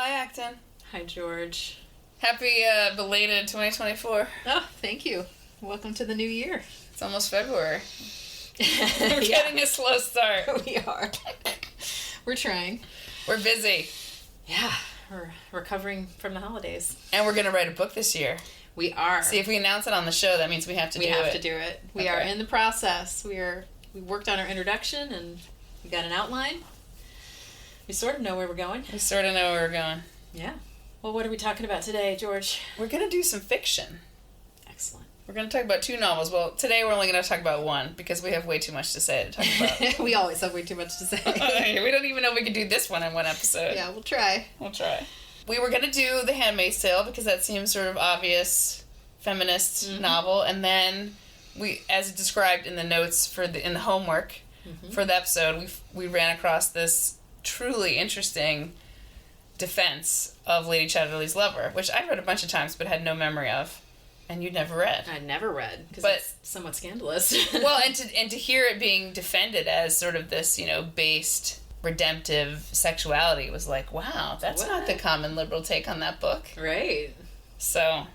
Hi, Acton. Hi, George. Happy belated 2024. Oh, thank you. Welcome to the new year. It's almost February. We're getting a slow start. We are. We're trying. We're busy. Yeah, we're recovering from the holidays. And we're going to write a book this year. We are. See, if we announce it on the show, that means we have to do it. We have to do it. We are in the process. We worked on our introduction, and we got an outline. We sort of know where we're going. We sort of know where we're going. Yeah. Well, what are we talking about today, George? We're going to do some fiction. Excellent. We're going to talk about 2 novels. Well, today we're only going to talk about 1 because we have way too much to say to talk about. We always have way too much to say. We don't even know if we can do this one in 1 episode. Yeah, we'll try. We were going to do The Handmaid's Tale because that seems sort of obvious feminist novel. And then we, as described in the notes in the homework for the episode, we ran across this truly interesting defense of Lady Chatterley's Lover, which I've read a bunch of times but had no memory of, and you'd never read. I'd never read because it's somewhat scandalous. Well, and to hear it being defended as sort of this, based redemptive sexuality was like, wow, that's not the common liberal take on that book. Right. So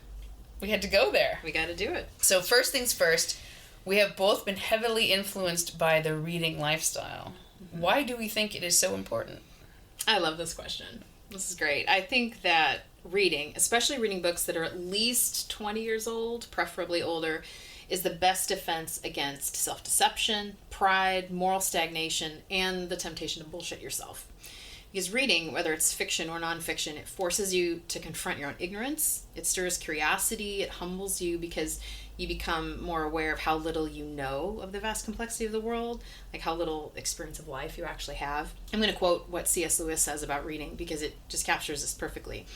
we had to go there. We got to do it. So first things first, we have both been heavily influenced by the reading lifestyle. Why do we think it is so important? I love this question. This is great. I think that reading, especially reading books that are at least 20 years old, preferably older, is the best defense against self-deception, pride, moral stagnation, and the temptation to bullshit yourself. Because reading, whether it's fiction or nonfiction, it forces you to confront your own ignorance. It stirs curiosity. It humbles you because you become more aware of how little you know of the vast complexity of the world, like how little experience of life you actually have. I'm going to quote what C.S. Lewis says about reading because it just captures this perfectly.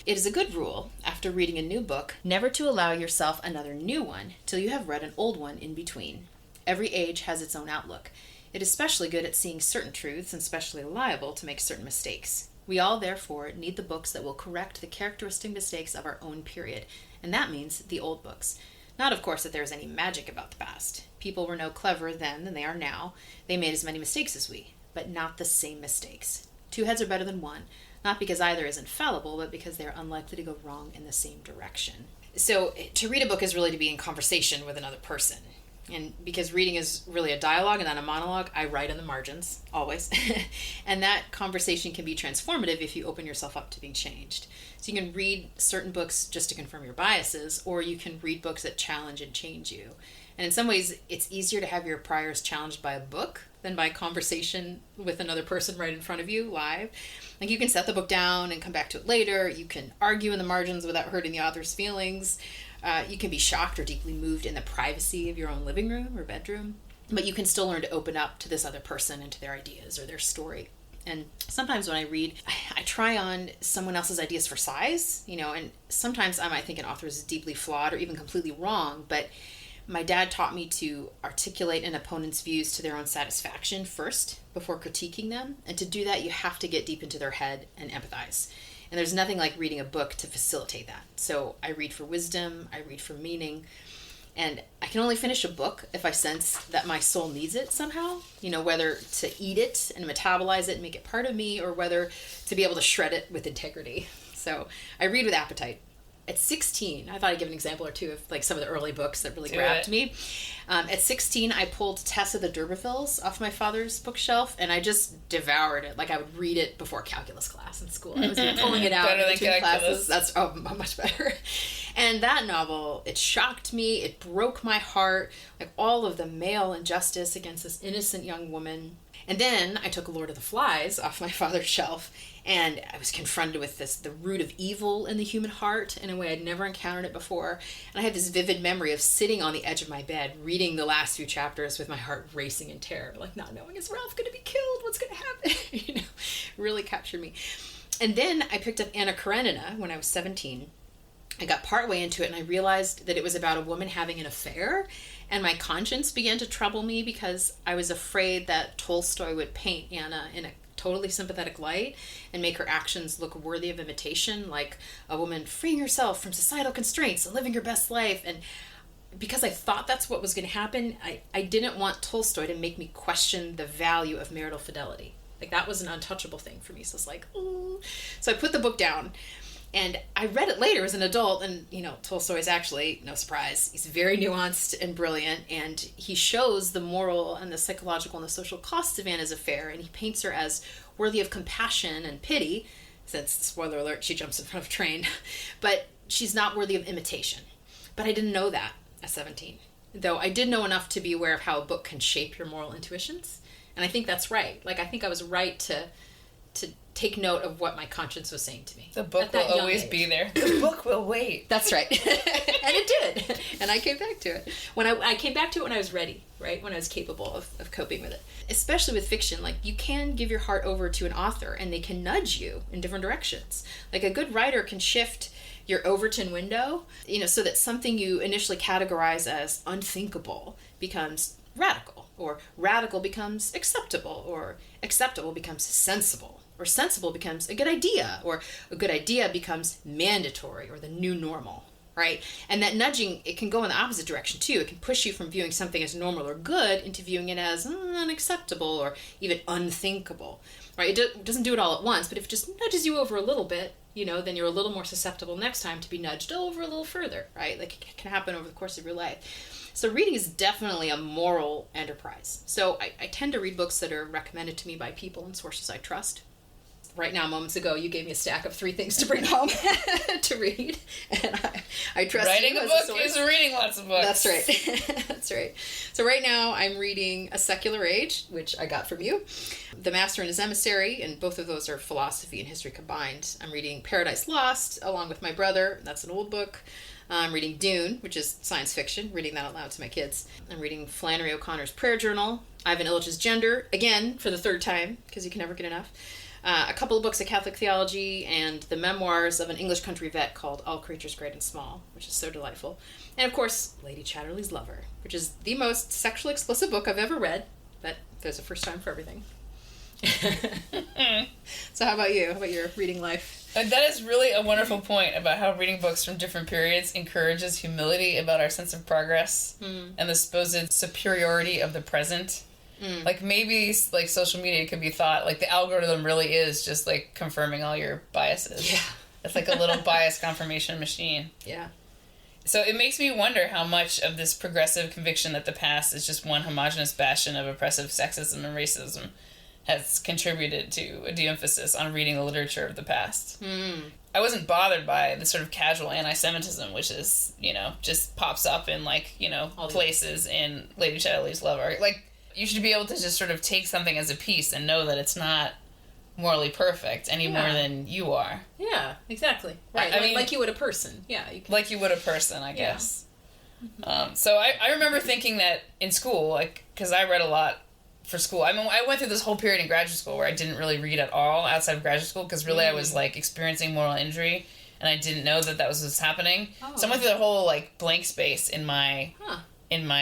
It is a good rule, after reading a new book, never to allow yourself another new one till you have read an old one in between. Every age has its own outlook. It is especially good at seeing certain truths and especially liable to make certain mistakes. We all, therefore, need the books that will correct the characteristic mistakes of our own period, and that means the old books. Not, of course, that there is any magic about the past. People were no cleverer then than they are now. They made as many mistakes as we, but not the same mistakes. 2 heads are better than 1, not because either is infallible, but because they are unlikely to go wrong in the same direction. So, to read a book is really to be in conversation with another person. And because reading is really a dialogue and not a monologue, I write in the margins, always. And that conversation can be transformative if you open yourself up to being changed. So you can read certain books just to confirm your biases, or you can read books that challenge and change you. And in some ways, it's easier to have your priors challenged by a book than by conversation with another person right in front of you, live. Like, you can set the book down and come back to it later. You can argue in the margins without hurting the author's feelings. You can be shocked or deeply moved in the privacy of your own living room or bedroom. But you can still learn to open up to this other person and to their ideas or their story. And sometimes when I read, I try on someone else's ideas for size, and sometimes I might think an author is deeply flawed or even completely wrong, but my dad taught me to articulate an opponent's views to their own satisfaction first before critiquing them. And to do that, you have to get deep into their head and empathize. And there's nothing like reading a book to facilitate that. So I read for wisdom, I read for meaning, and I can only finish a book if I sense that my soul needs it somehow, whether to eat it and metabolize it and make it part of me, or whether to be able to shred it with integrity. So I read with appetite. At 16, I thought I'd give an example or two of some of the early books that really grabbed me. At 16, I pulled Tessa the D'Urbervilles off my father's bookshelf, and I just devoured it. Like, I would read it before calculus class in school. I was pulling it out between classes. That's much better. And that novel, it shocked me. It broke my heart. Like, all of the male injustice against this innocent young woman. And then I took Lord of the Flies off my father's shelf, and I was confronted with the root of evil in the human heart in a way I'd never encountered it before. And I had this vivid memory of sitting on the edge of my bed, reading the last few chapters with my heart racing in terror, like not knowing, is Ralph going to be killed? What's going to happen? Really captured me. And then I picked up Anna Karenina when I was 17. I got partway into it and I realized that it was about a woman having an affair, and my conscience began to trouble me because I was afraid that Tolstoy would paint Anna in a totally sympathetic light and make her actions look worthy of imitation, like a woman freeing herself from societal constraints and living her best life. And because I thought that's what was going to happen, I didn't want Tolstoy to make me question the value of marital fidelity. Like, that was an untouchable thing for me. So it's like, ooh. So I put the book down, and I read it later as an adult, and, Tolstoy's actually, no surprise, he's very nuanced and brilliant, and he shows the moral and the psychological and the social costs of Anna's affair, and he paints her as worthy of compassion and pity, since, spoiler alert, she jumps in front of a train, but she's not worthy of imitation. But I didn't know that at 17, though I did know enough to be aware of how a book can shape your moral intuitions. And I think that's right. Like, I think I was right to take note of what my conscience was saying to me. The book will always be there. The book will wait. That's right. And it did. And I came back to it. When I came back to it when I was ready, right? When I was capable of coping with it. Especially with fiction, like, you can give your heart over to an author and they can nudge you in different directions. Like, a good writer can shift your Overton window, so that something you initially categorize as unthinkable becomes radical, or radical becomes acceptable, or acceptable becomes sensible, or sensible becomes a good idea, or a good idea becomes mandatory, or the new normal, right? And that nudging, it can go in the opposite direction too. It can push you from viewing something as normal or good into viewing it as unacceptable or even unthinkable, right? It doesn't do it all at once, but if it just nudges you over a little bit, then you're a little more susceptible next time to be nudged over a little further, right? Like, it can happen over the course of your life. So reading is definitely a moral enterprise. So I tend to read books that are recommended to me by people and sources I trust. Right now, moments ago, you gave me a stack of 3 things to bring home to read, and I trust Writing you a as book a source. is reading lots of books. That's right. That's right. So right now, I'm reading A Secular Age, which I got from you, The Master and His Emissary, and both of those are philosophy and history combined. I'm reading Paradise Lost, along with my brother. That's an old book. I'm reading Dune, which is science fiction, reading that out loud to my kids. I'm reading Flannery O'Connor's Prayer Journal, Ivan Illich's Gender, again, for the 3rd time, because you can never get enough. A couple of books of Catholic theology, and the memoirs of an English country vet called All Creatures Great and Small, which is so delightful. And of course, Lady Chatterley's Lover, which is the most sexually explicit book I've ever read, but there's a first time for everything. So how about you? How about your reading life? That is really a wonderful point about how reading books from different periods encourages humility about our sense of progress and the supposed superiority of the present. Like, maybe, like, social media could be thought, like, the algorithm really is just, like, confirming all your biases. Yeah. It's like a little bias confirmation machine. Yeah. So it makes me wonder how much of this progressive conviction that the past is just one homogenous bastion of oppressive sexism and racism has contributed to a de-emphasis on reading the literature of the past. I wasn't bothered by the sort of casual anti-Semitism, which is, just pops up in, like, places in Lady Chatterley's Lover. Like, you should be able to just sort of take something as a piece and know that it's not morally perfect any more than you are. Yeah, exactly. Right. I mean, like you would a person. Yeah. You can... Like you would a person, I guess. So I remember thinking that in school, like, because I read a lot for school. I mean, I went through this whole period in graduate school where I didn't really read at all outside of graduate school because really I was, like, experiencing moral injury and I didn't know that was what's happening. Oh. So I went through the whole, like, blank space in my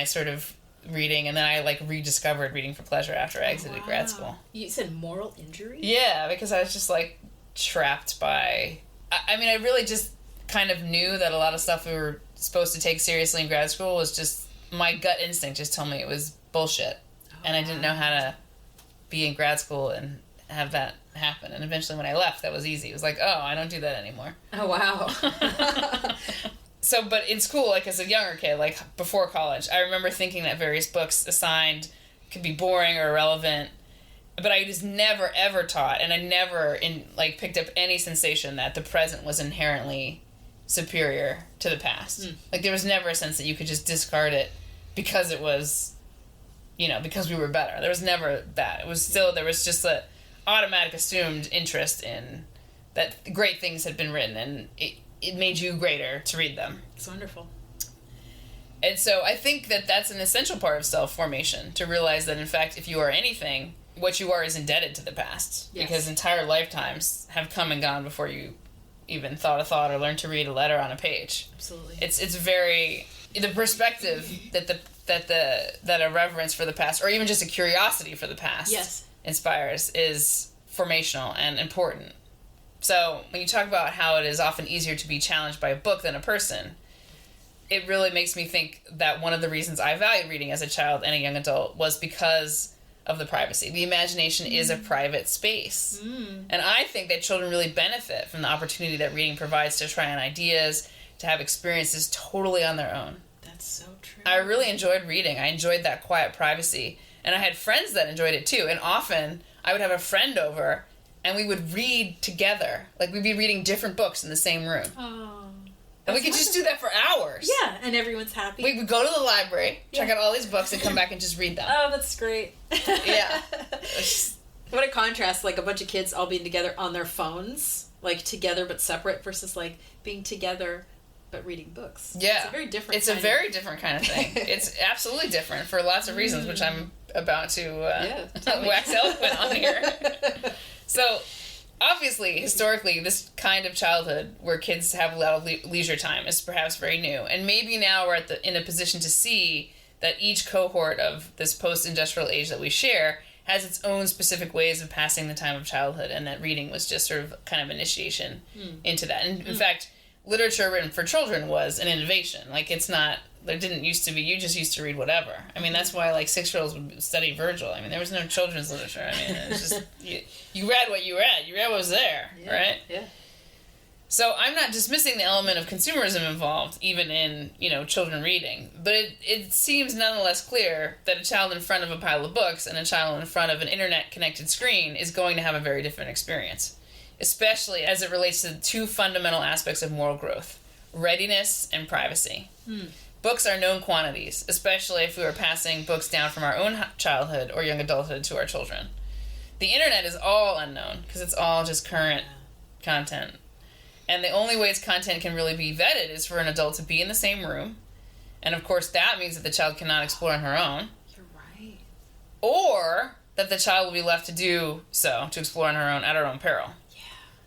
sort of reading, and then I, like, rediscovered reading for pleasure after I exited grad school. You said moral injury? Yeah, because I was just, like, trapped by... I mean, I really just kind of knew that a lot of stuff we were supposed to take seriously in grad school was just... My gut instinct just told me it was bullshit. And I didn't know how to be in grad school and have that happen. And eventually when I left, that was easy. It was like, oh, I don't do that anymore. Oh, wow. So, but in school, like, as a younger kid, like, before college, I remember thinking that various books assigned could be boring or irrelevant, but I was never, ever taught, and I never, picked up any sensation that the present was inherently superior to the past. Like, there was never a sense that you could just discard it because it was, because we were better. There was never that. It was still, there was just a automatic assumed interest in that great things had been written, and it made you greater to read them. It's wonderful. And so I think that that's an essential part of self-formation, to realize that, in fact, if you are anything, what you are is indebted to the past. Yes. Because entire lifetimes have come and gone before you even thought a thought or learned to read a letter on a page. Absolutely. It's very... The perspective that a reverence for the past, or even just a curiosity for the past, inspires is formational and important. So when you talk about how it is often easier to be challenged by a book than a person, it really makes me think that one of the reasons I valued reading as a child and a young adult was because of the privacy. The imagination is a private space. And I think that children really benefit from the opportunity that reading provides to try on ideas, to have experiences totally on their own. That's so true. I really enjoyed reading. I enjoyed that quiet privacy. And I had friends that enjoyed it too. And often I would have a friend over and we would read together. Like we'd be reading different books in the same room. Oh. And we could just do that for hours. Yeah, and everyone's happy. We would go to the library, check out all these books, and come back and just read them. Oh, that's great. Yeah. What a contrast, like a bunch of kids all being together on their phones, like together but separate, versus like being together but reading books. Yeah. It's a very different It's a very different kind of thing. It's absolutely different for lots of reasons, which I'm about to wax eloquent on here. So, obviously, historically, this kind of childhood where kids have a lot of leisure time is perhaps very new. And maybe now we're in a position to see that each cohort of this post-industrial age that we share has its own specific ways of passing the time of childhood, and that reading was just sort of kind of initiation into that. And in fact, literature written for children was an innovation. Like, it's not, there didn't used to be, you just used to read whatever. I mean, that's why, like, 6-year-olds would study Virgil. I mean, there was no children's literature. I mean, it was just, you read what you read. You read what was there, right? Yeah. So I'm not dismissing the element of consumerism involved, even in, children reading. But it seems nonetheless clear that a child in front of a pile of books and a child in front of an internet-connected screen is going to have a very different experience, especially as it relates to the two fundamental aspects of moral growth: readiness and privacy. Books are known quantities, especially if we are passing books down from our own childhood or young adulthood to our children. The internet is all unknown because it's all just current content. And the only ways content can really be vetted is for an adult to be in the same room. And of course that means that the child cannot explore on her own. You're right. Or that the child will be left to do so, to explore on her own at her own peril. Yeah.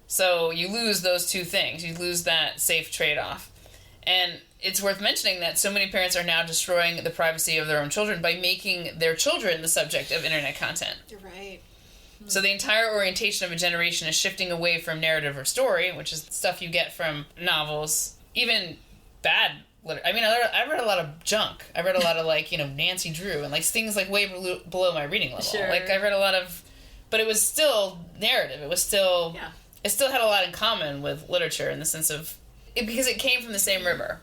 So you lose those two things. You lose that safe trade-off. And it's worth mentioning that so many parents are now destroying the privacy of their own children by making their children the subject of internet content. You're right. So the entire orientation of a generation is shifting away from narrative or story, which is stuff you get from novels, even bad literature. I mean, I read a lot of junk. I read a lot of, Nancy Drew and, things, way below my reading level. Sure. I read a lot of... But it was still narrative. It was still... Yeah. It still had a lot in common with literature in the sense of... because it came from the same river.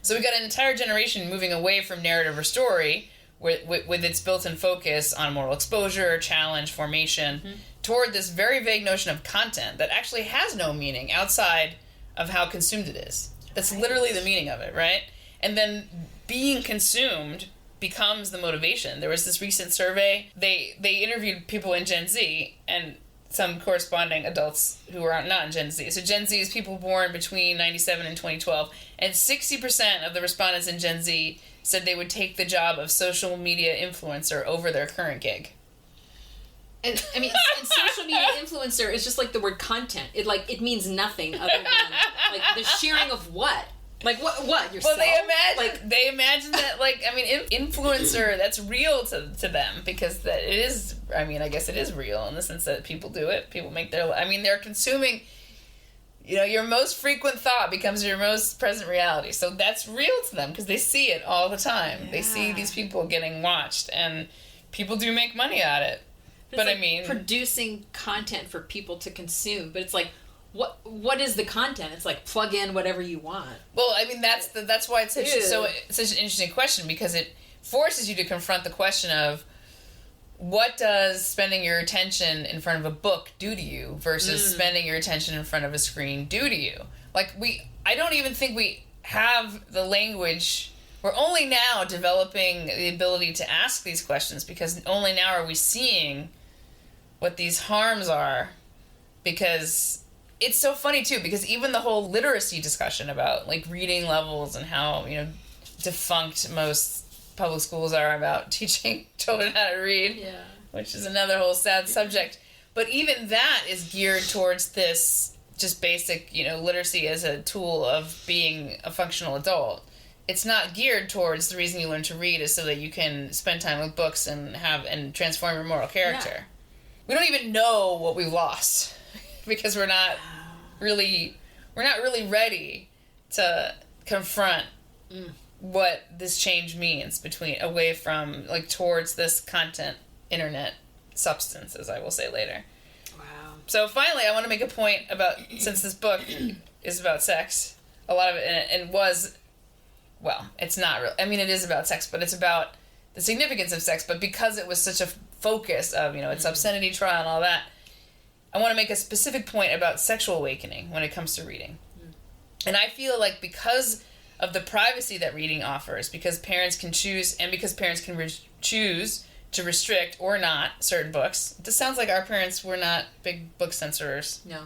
So we got an entire generation moving away from narrative or story with its built-in focus on moral exposure, challenge, formation, toward this very vague notion of content that actually has no meaning outside of how consumed it is. That's literally the meaning of it, right? And then being consumed becomes the motivation. There was this recent survey. They interviewed people in Gen Z and some corresponding adults who are not in Gen Z. So Gen Z is people born between 97 and 2012. And 60% of the respondents in Gen Z said they would take the job of social media influencer over their current gig. And I mean, and social media influencer is just like the word content. It means nothing other than the sharing of what. What yourself? Well, they imagine that influencer, that's real to them because that it is. I mean, I guess it is real in the sense that people do it. People make they're consuming. Your most frequent thought becomes your most present reality. So that's real to them because they see it all the time. Yeah. They see these people getting watched, and people do make money at it. But I mean, producing content for people to consume. But it's what is the content? It's plug in whatever you want. Well, I mean that's why it's such an interesting question, because it forces you to confront the question of what does spending your attention in front of a book do to you versus spending your attention in front of a screen do to you. I don't even think we have the language. We're only now developing the ability to ask these questions because only now are we seeing what these harms are, because it's so funny too, because even the whole literacy discussion about reading levels and how defunct most public schools are about teaching children how to read, which is another whole sad subject. But even that is geared towards this just basic, literacy as a tool of being a functional adult. It's not geared towards the reason you learn to read is so that you can spend time with books and transform your moral character. Yeah. We don't even know what we've lost because we're not really ready to confront what this change means away from towards this content internet substance, as I will say later. Wow. So finally, I want to make a point about, since this book is about sex, a lot of it, and was, well, it's not real. I mean, it is about sex, but it's about the significance of sex. But because it was such a focus of, its obscenity trial and all that, I want to make a specific point about sexual awakening when it comes to reading. And I feel like because of the privacy that reading offers, because parents can choose, and because parents can choose to restrict or not certain books. This sounds like our parents were not big book censorers. No,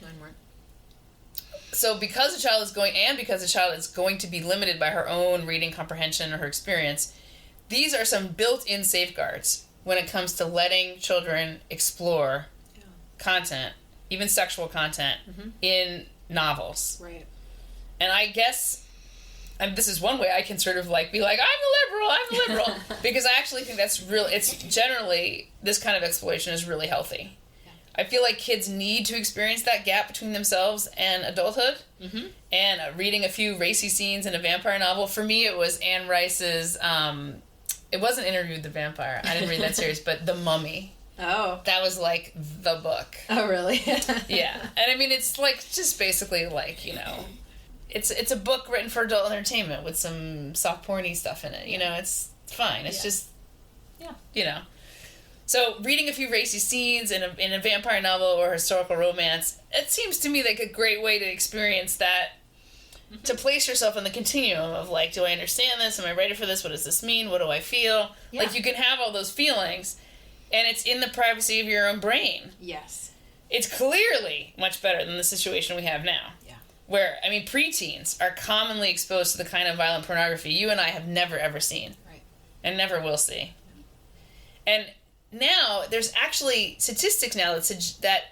mine weren't. So because a child is going to be limited by her own reading comprehension or her experience, these are some built-in safeguards when it comes to letting children explore content, even sexual content, in novels. Right. And I guess... And this is one way I can sort of be like, I'm a liberal, because I actually think that's real. It's generally, this kind of exploration is really healthy. Yeah. I feel like kids need to experience that gap between themselves and adulthood. Mm-hmm. And reading a few racy scenes in a vampire novel, for me it was Anne Rice's, it wasn't Interview with the Vampire, I didn't read that series, but The Mummy. Oh. That was the book. Oh, really? Yeah. And I mean, it's just basically It's a book written for adult entertainment with some soft porny stuff in it. It's fine. It's just, So reading a few racy scenes in a vampire novel or historical romance, it seems to me like a great way to experience that, to place yourself in the continuum of do I understand this? Am I ready for this? What does this mean? What do I feel? Yeah. You can have all those feelings, and it's in the privacy of your own brain. Yes. It's clearly much better than the situation we have now. Where, preteens are commonly exposed to the kind of violent pornography you and I have never, ever seen. Right. And never will see. And now, there's actually statistics now that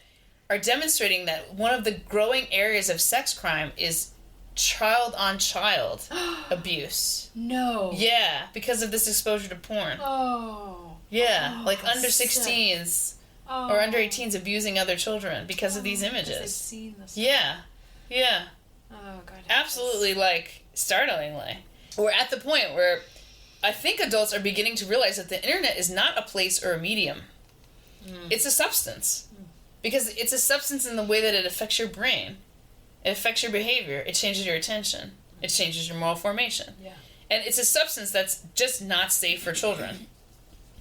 are demonstrating that one of the growing areas of sex crime is child-on-child abuse. No. Yeah, because of this exposure to porn. Oh. Yeah, under sick. 16s or under 18s abusing other children because of these images. I've seen this. Yeah. Yeah. Oh, God. Absolutely, startlingly. We're at the point where I think adults are beginning to realize that the internet is not a place or a medium. It's a substance. Because it's a substance in the way that it affects your brain. It affects your behavior. It changes your attention. It changes your moral formation. Yeah. And it's a substance that's just not safe for children.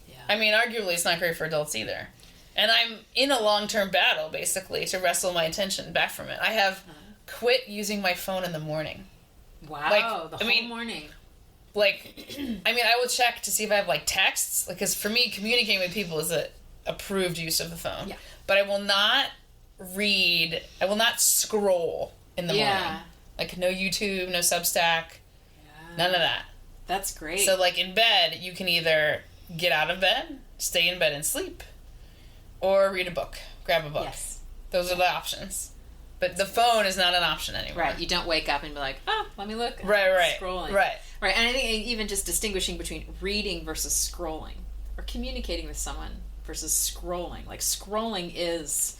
Yeah. Arguably, it's not great for adults either. And I'm in a long-term battle, basically, to wrestle my attention back from it. I have... quit using my phone in the morning. Wow, the whole morning. I will check to see if I have, texts. Because for me, communicating with people is a approved use of the phone. Yeah. But I will not read, I will not scroll in the morning. No YouTube, no Substack, none of that. That's great. So, in bed, you can either get out of bed, stay in bed and sleep, or read a book, grab a book. Yes. Those are the options. But the phone is not an option anymore. Right. You don't wake up and be like, let me look. Right. Scrolling. Right. Right. And I think even just distinguishing between reading versus scrolling, or communicating with someone versus scrolling. Scrolling is,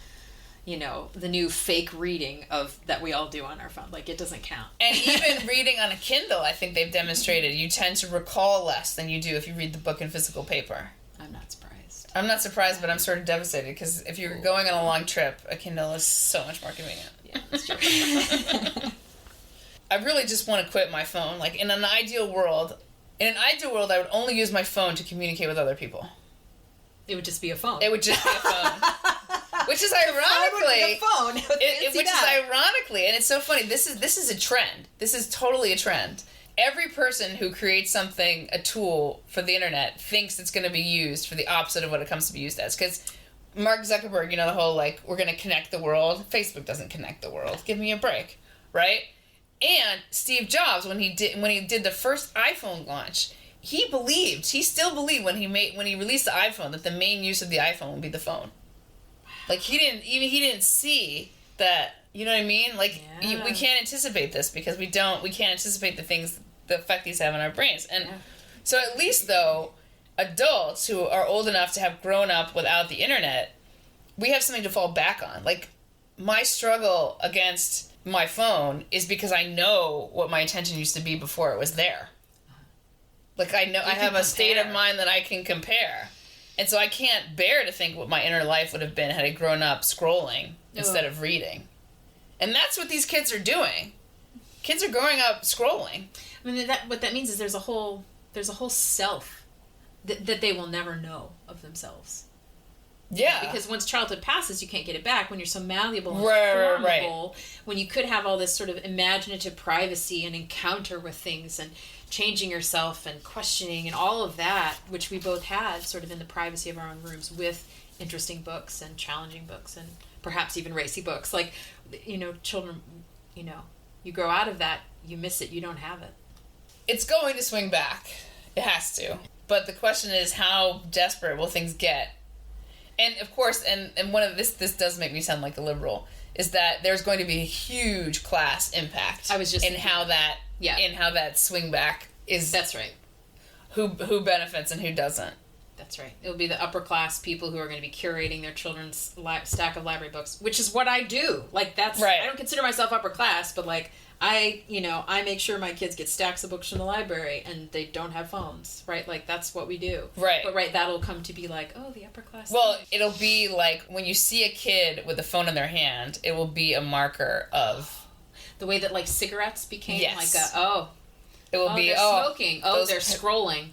the new fake reading that we all do on our phone. It doesn't count. And even reading on a Kindle, I think they've demonstrated, you tend to recall less than you do if you read the book in physical paper. I'm not surprised. I'm not surprised, but I'm sort of devastated because if you're going on a long trip, a Kindle is so much more convenient. Yeah, that's true. I really just want to quit my phone. In an ideal world, I would only use my phone to communicate with other people. It would just be a phone. It would just be a phone. Which is ironically... ironically, and it's so funny, this is a trend. This is totally a trend. Every person who creates something, a tool for the internet, thinks it's going to be used for the opposite of what it comes to be used as. Because Mark Zuckerberg, the whole, we're going to connect the world. Facebook doesn't connect the world. Give me a break. Right? And Steve Jobs, when he did the first iPhone launch, he still believed when he released the iPhone that the main use of the iPhone would be the phone. He didn't see that. You know what I mean? We can't anticipate this because we can't anticipate the effect these have on our brains. And so at least, though, adults who are old enough to have grown up without the internet, we have something to fall back on. My struggle against my phone is because I know what my attention used to be before it was there. I know I have a state of mind that I can compare. And so I can't bear to think what my inner life would have been had I grown up scrolling instead of reading. And that's what these kids are doing. Kids are growing up scrolling. I mean, what that means is there's a whole self that they will never know of themselves. Yeah. Because once childhood passes, you can't get it back. When you're so malleable and formable, when you could have all this sort of imaginative privacy and encounter with things and changing yourself and questioning and all of that, which we both had sort of in the privacy of our own rooms with interesting books and challenging books and perhaps even racy books. Like, children, you grow out of that, you miss it, you don't have it. It's going to swing back. It has to. But the question is, how desperate will things get? And of course, and one of this does make me sound like a liberal, is that there's going to be a huge class impact. I was just in how that swing back is. That's right. Who benefits and who doesn't. That's right. It'll be the upper class people who are going to be curating their children's stack of library books, which is what I do. Like, that's right. I don't consider myself upper class, but like I make sure my kids get stacks of books from the library and they don't have phones, right? Like, that's what we do. Right. But that'll come to be like, oh, the upper class. Well, it'll be like when you see a kid with a phone in their hand, it will be a marker of the way that like cigarettes became yes. like it will be they're smoking. They're scrolling.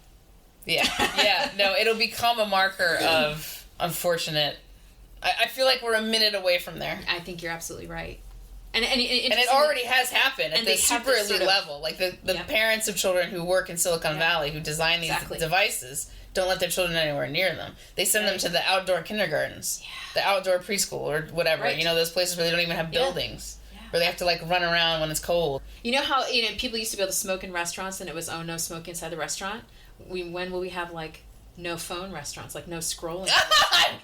Yeah. No, it'll become a marker of unfortunate. I feel like we're a minute away from there. I think you're absolutely right. And it already has happened at the super elite level. Like the parents of children who work in Silicon Valley who design these devices don't let their children anywhere near them. They send them to the outdoor kindergartens, the outdoor preschool or whatever. Right. Those places where they don't even have buildings. Where they have to like run around when it's cold. You know how people used to be able to smoke in restaurants and it was no smoking inside the restaurant? When will we have like no phone restaurants, like no scrolling?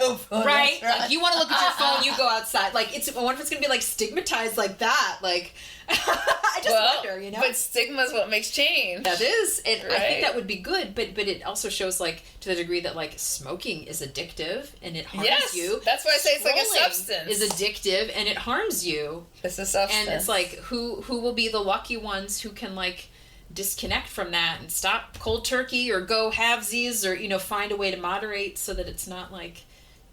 No phone right? Like, you want to look at your phone, you go outside. Like, I wonder if it's going to be like stigmatized like that. Like, I just wonder, But stigma is what makes change. That is. And right? I think that would be good, but it also shows like to the degree that like smoking is addictive and it harms you. That's why I say it's like a substance. Is addictive and it harms you. It's a substance. And it's like who will be the lucky ones who can like disconnect from that and stop cold turkey or go halvesies or find a way to moderate so that it's not like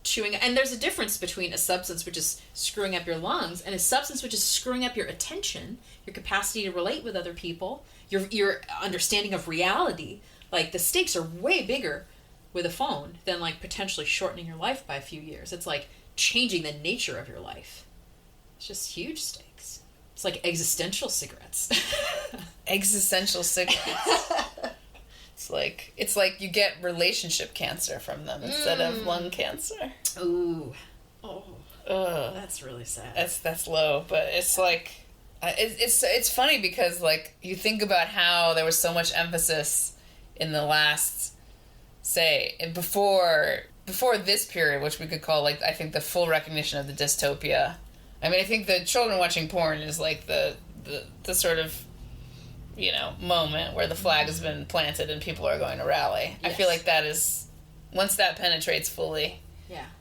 chewing. And there's a difference between a substance which is screwing up your lungs and a substance which is screwing up your attention, your capacity to relate with other people, your understanding of reality. Like, the stakes are way bigger with a phone than like potentially shortening your life by a few years. It's like changing the nature of your life. It's just huge stakes. It's like existential cigarettes. Existential cigarettes. It's like you get relationship cancer from them instead of lung cancer. Ooh. Oh. That's really sad. That's low, but it's like it's funny because like you think about how there was so much emphasis in the last before this period, which we could call like I think the full recognition of the dystopia. I mean, I think the children watching porn is like the sort of moment where the flag has been planted and people are going to rally. Yes. I feel like that is, once that penetrates fully,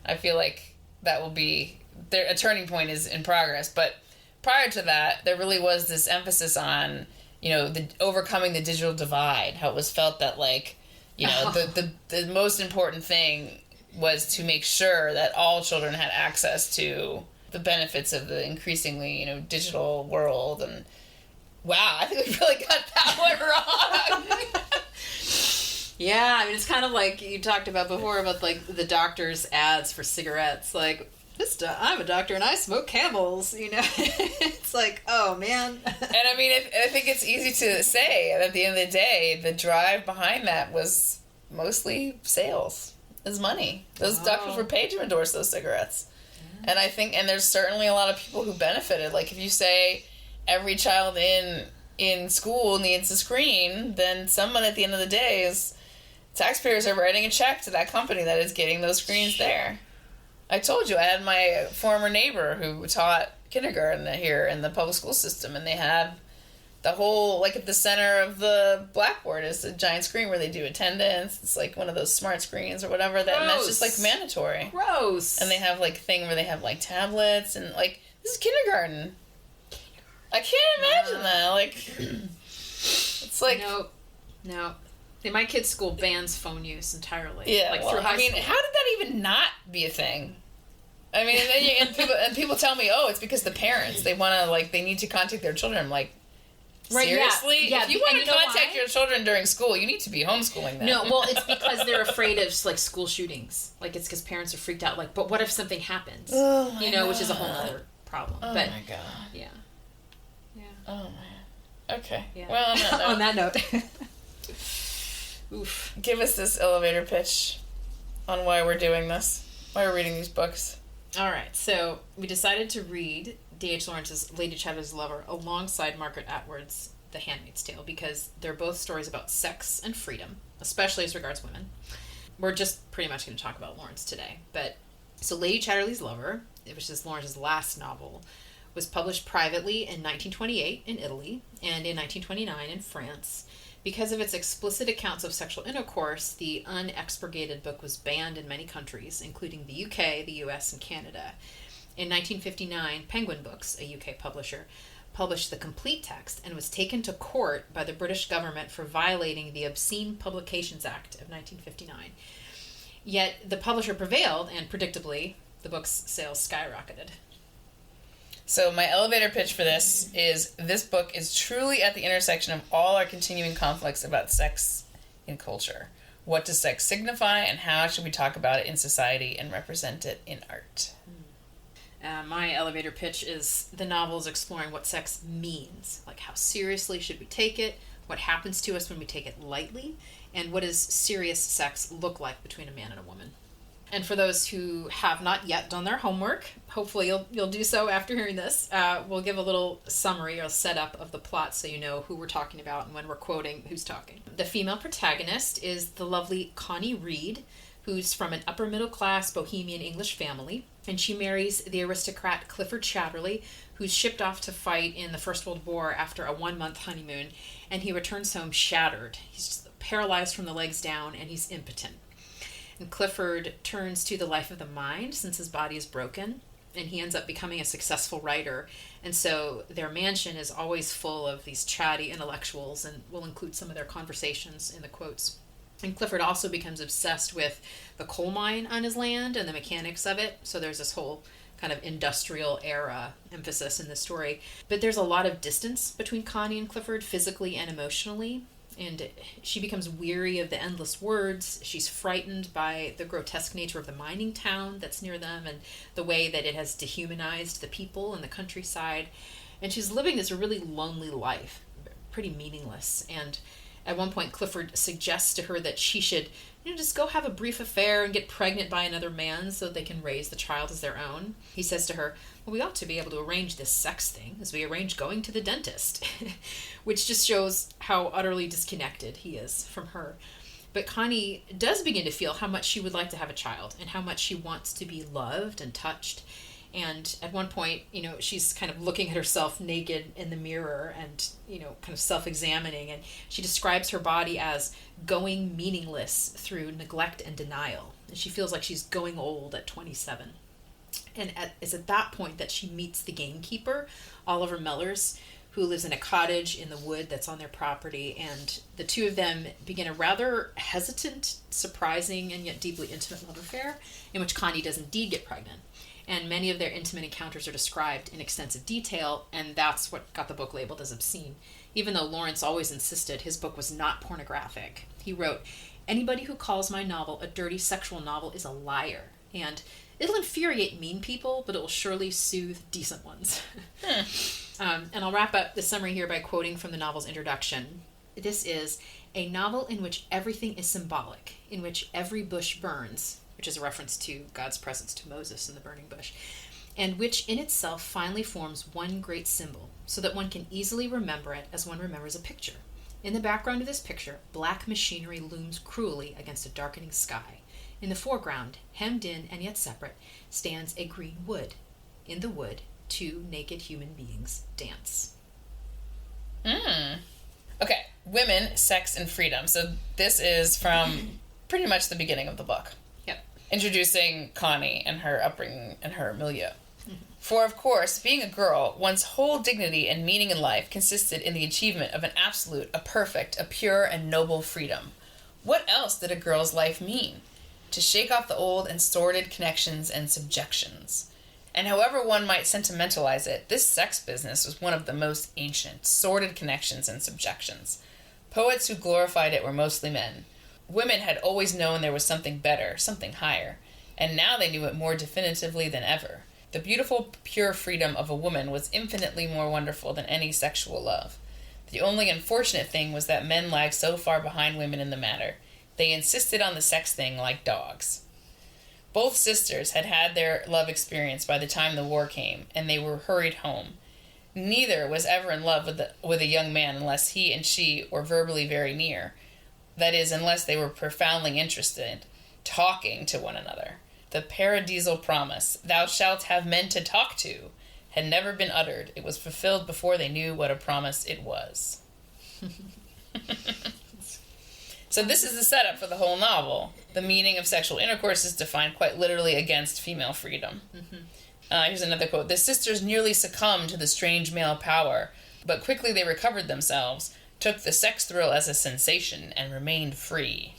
I feel like that will be, a turning point is in progress. But prior to that, there really was this emphasis on, the overcoming the digital divide, how it was felt that like, the most important thing was to make sure that all children had access to the benefits of the increasingly, digital world. And wow, I think we really got that one wrong. Yeah, I mean, it's kind of like you talked about before about like the doctor's ads for cigarettes. Like, I'm a doctor and I smoke Camels. It's like, oh man. And I mean, I think it's easy to say that at the end of the day, the drive behind that was mostly sales, is money. Those doctors were paid to endorse those cigarettes. And I think, and there's certainly a lot of people who benefited. Like, if you say every child in school needs a screen, then someone at the end of the day is, taxpayers are writing a check to that company that is getting those screens there. I told you, I had my former neighbor who taught kindergarten here in the public school system, and they had the whole, like at the center of the blackboard is a giant screen where they do attendance. It's like one of those smart screens or whatever. And that's just like mandatory. Gross. And they have like thing where they have like tablets and like, this is kindergarten. I can't imagine that. Like, it's like... No. My kid's school bans phone use entirely. Yeah, like well, through high school. how did that even not be a thing? I mean, and people tell me, oh, it's because the parents, they want to, like, they need to contact their children. I'm like, right, seriously? Yeah. If you want to contact your children during school, you need to be homeschooling them. No, well, it's because they're afraid of, like, school shootings. Like, it's because parents are freaked out. Like, but what if something happens? Oh, my God. Which is a whole other problem. Oh, but, my God. Yeah. Yeah. Oh, man. Okay. Yeah. Well, on that note. Oof. Give us this elevator pitch on why we're doing this. Why we're reading these books. All right, so we decided to read D.H. Lawrence's Lady Chatterley's Lover alongside Margaret Atwood's The Handmaid's Tale because they're both stories about sex and freedom, especially as regards women. We're just pretty much going to talk about Lawrence today. But so Lady Chatterley's Lover, which is Lawrence's last novel, was published privately in 1928 in Italy and in 1929 in France. Because of its explicit accounts of sexual intercourse, the unexpurgated book was banned in many countries, including the UK, the US, and Canada. In 1959, Penguin Books, a UK publisher, published the complete text and was taken to court by the British government for violating the Obscene Publications Act of 1959. Yet the publisher prevailed, and predictably, the book's sales skyrocketed. So my elevator pitch for this book is truly at the intersection of all our continuing conflicts about sex in culture. What does sex signify, and how should we talk about it in society and represent it in art? My elevator pitch is the novel is exploring what sex means. Like, how seriously should we take it? What happens to us when we take it lightly? And what does serious sex look like between a man and a woman? And for those who have not yet done their homework, hopefully you'll do so after hearing this. We'll give a little summary or setup of the plot so you know who we're talking about and when we're quoting who's talking. The female protagonist is the lovely Connie Reed, who's from an upper-middle-class bohemian English family, and she marries the aristocrat Clifford Chatterley, who's shipped off to fight in the First World War after a 1-month honeymoon, and he returns home shattered. He's just paralyzed from the legs down, and he's impotent. And Clifford turns to the life of the mind since his body is broken, and he ends up becoming a successful writer. And so their mansion is always full of these chatty intellectuals, and will include some of their conversations in the quotes. And Clifford also becomes obsessed with the coal mine on his land and the mechanics of it. So there's this whole kind of industrial era emphasis in the story. But there's a lot of distance between Connie and Clifford physically and emotionally. And she becomes weary of the endless words. She's frightened by the grotesque nature of the mining town that's near them and the way that it has dehumanized the people in the countryside. And she's living this really lonely life, pretty meaningless. And at one point, Clifford suggests to her that she should just go have a brief affair and get pregnant by another man so they can raise the child as their own. He says to her, well, we ought to be able to arrange this sex thing as we arrange going to the dentist, which just shows how utterly disconnected he is from her. But Connie does begin to feel how much she would like to have a child and how much she wants to be loved and touched. And at one point, she's kind of looking at herself naked in the mirror and, kind of self-examining. And she describes her body as going meaningless through neglect and denial. And she feels like she's going old at 27. And it's at that point that she meets the gamekeeper, Oliver Mellers, who lives in a cottage in the wood that's on their property. And the two of them begin a rather hesitant, surprising, and yet deeply intimate love affair in which Connie does indeed get pregnant. And many of their intimate encounters are described in extensive detail, and that's what got the book labeled as obscene. Even though Lawrence always insisted his book was not pornographic. He wrote, "Anybody who calls my novel a dirty sexual novel is a liar, and it'll infuriate mean people, but it will surely soothe decent ones." And I'll wrap up the summary here by quoting from the novel's introduction. This is a novel in which everything is symbolic, in which every bush burns, which is a reference to God's presence to Moses in the burning bush, and which in itself finally forms one great symbol, so that one can easily remember it as one remembers a picture. In the background of this picture, black machinery looms cruelly against a darkening sky. In the foreground, hemmed in and yet separate, stands a green wood. In the wood, two naked human beings dance. Okay, women, sex, and freedom. So this is from pretty much the beginning of the book. Yep. Introducing Connie and her upbringing and her milieu. For, of course, being a girl, one's whole dignity and meaning in life consisted in the achievement of an absolute, a perfect, a pure, and noble freedom. What else did a girl's life mean? To shake off the old and sordid connections and subjections. And however one might sentimentalize it, this sex business was one of the most ancient, sordid connections and subjections. Poets who glorified it were mostly men. Women had always known there was something better, something higher, and now they knew it more definitively than ever. The beautiful, pure freedom of a woman was infinitely more wonderful than any sexual love. The only unfortunate thing was that men lagged so far behind women in the matter. They insisted on the sex thing like dogs. Both sisters had had their love experience by the time the war came, and they were hurried home. Neither was ever in love with a young man unless he and she were verbally very near. That is, unless they were profoundly interested, talking to one another. The paradisal promise, "Thou shalt have men to talk to," had never been uttered. It was fulfilled before they knew what a promise it was. So this is the setup for the whole novel. The meaning of sexual intercourse is defined quite literally against female freedom. Here's another quote. "The sisters nearly succumbed to the strange male power, but quickly they recovered themselves, took the sex thrill as a sensation, and remained free."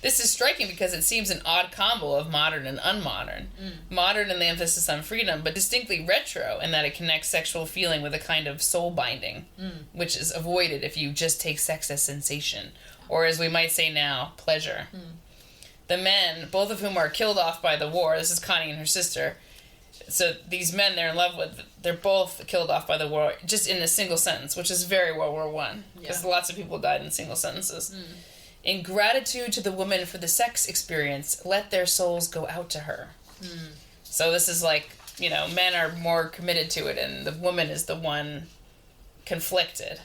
This is striking because it seems an odd combo of modern and unmodern. Modern in the emphasis on freedom, but distinctly retro in that it connects sexual feeling with a kind of soul binding, which is avoided if you just take sex as sensation, or as we might say now, pleasure. The men, both of whom are killed off by the war, this is Connie and her sister, so these men they're in love with, they're both killed off by the war, just in a single sentence, which is very World War One, because lots of people died in single sentences. "In gratitude to the woman for the sex experience, let their souls go out to her." So this is like, men are more committed to it, and the woman is the one conflicted.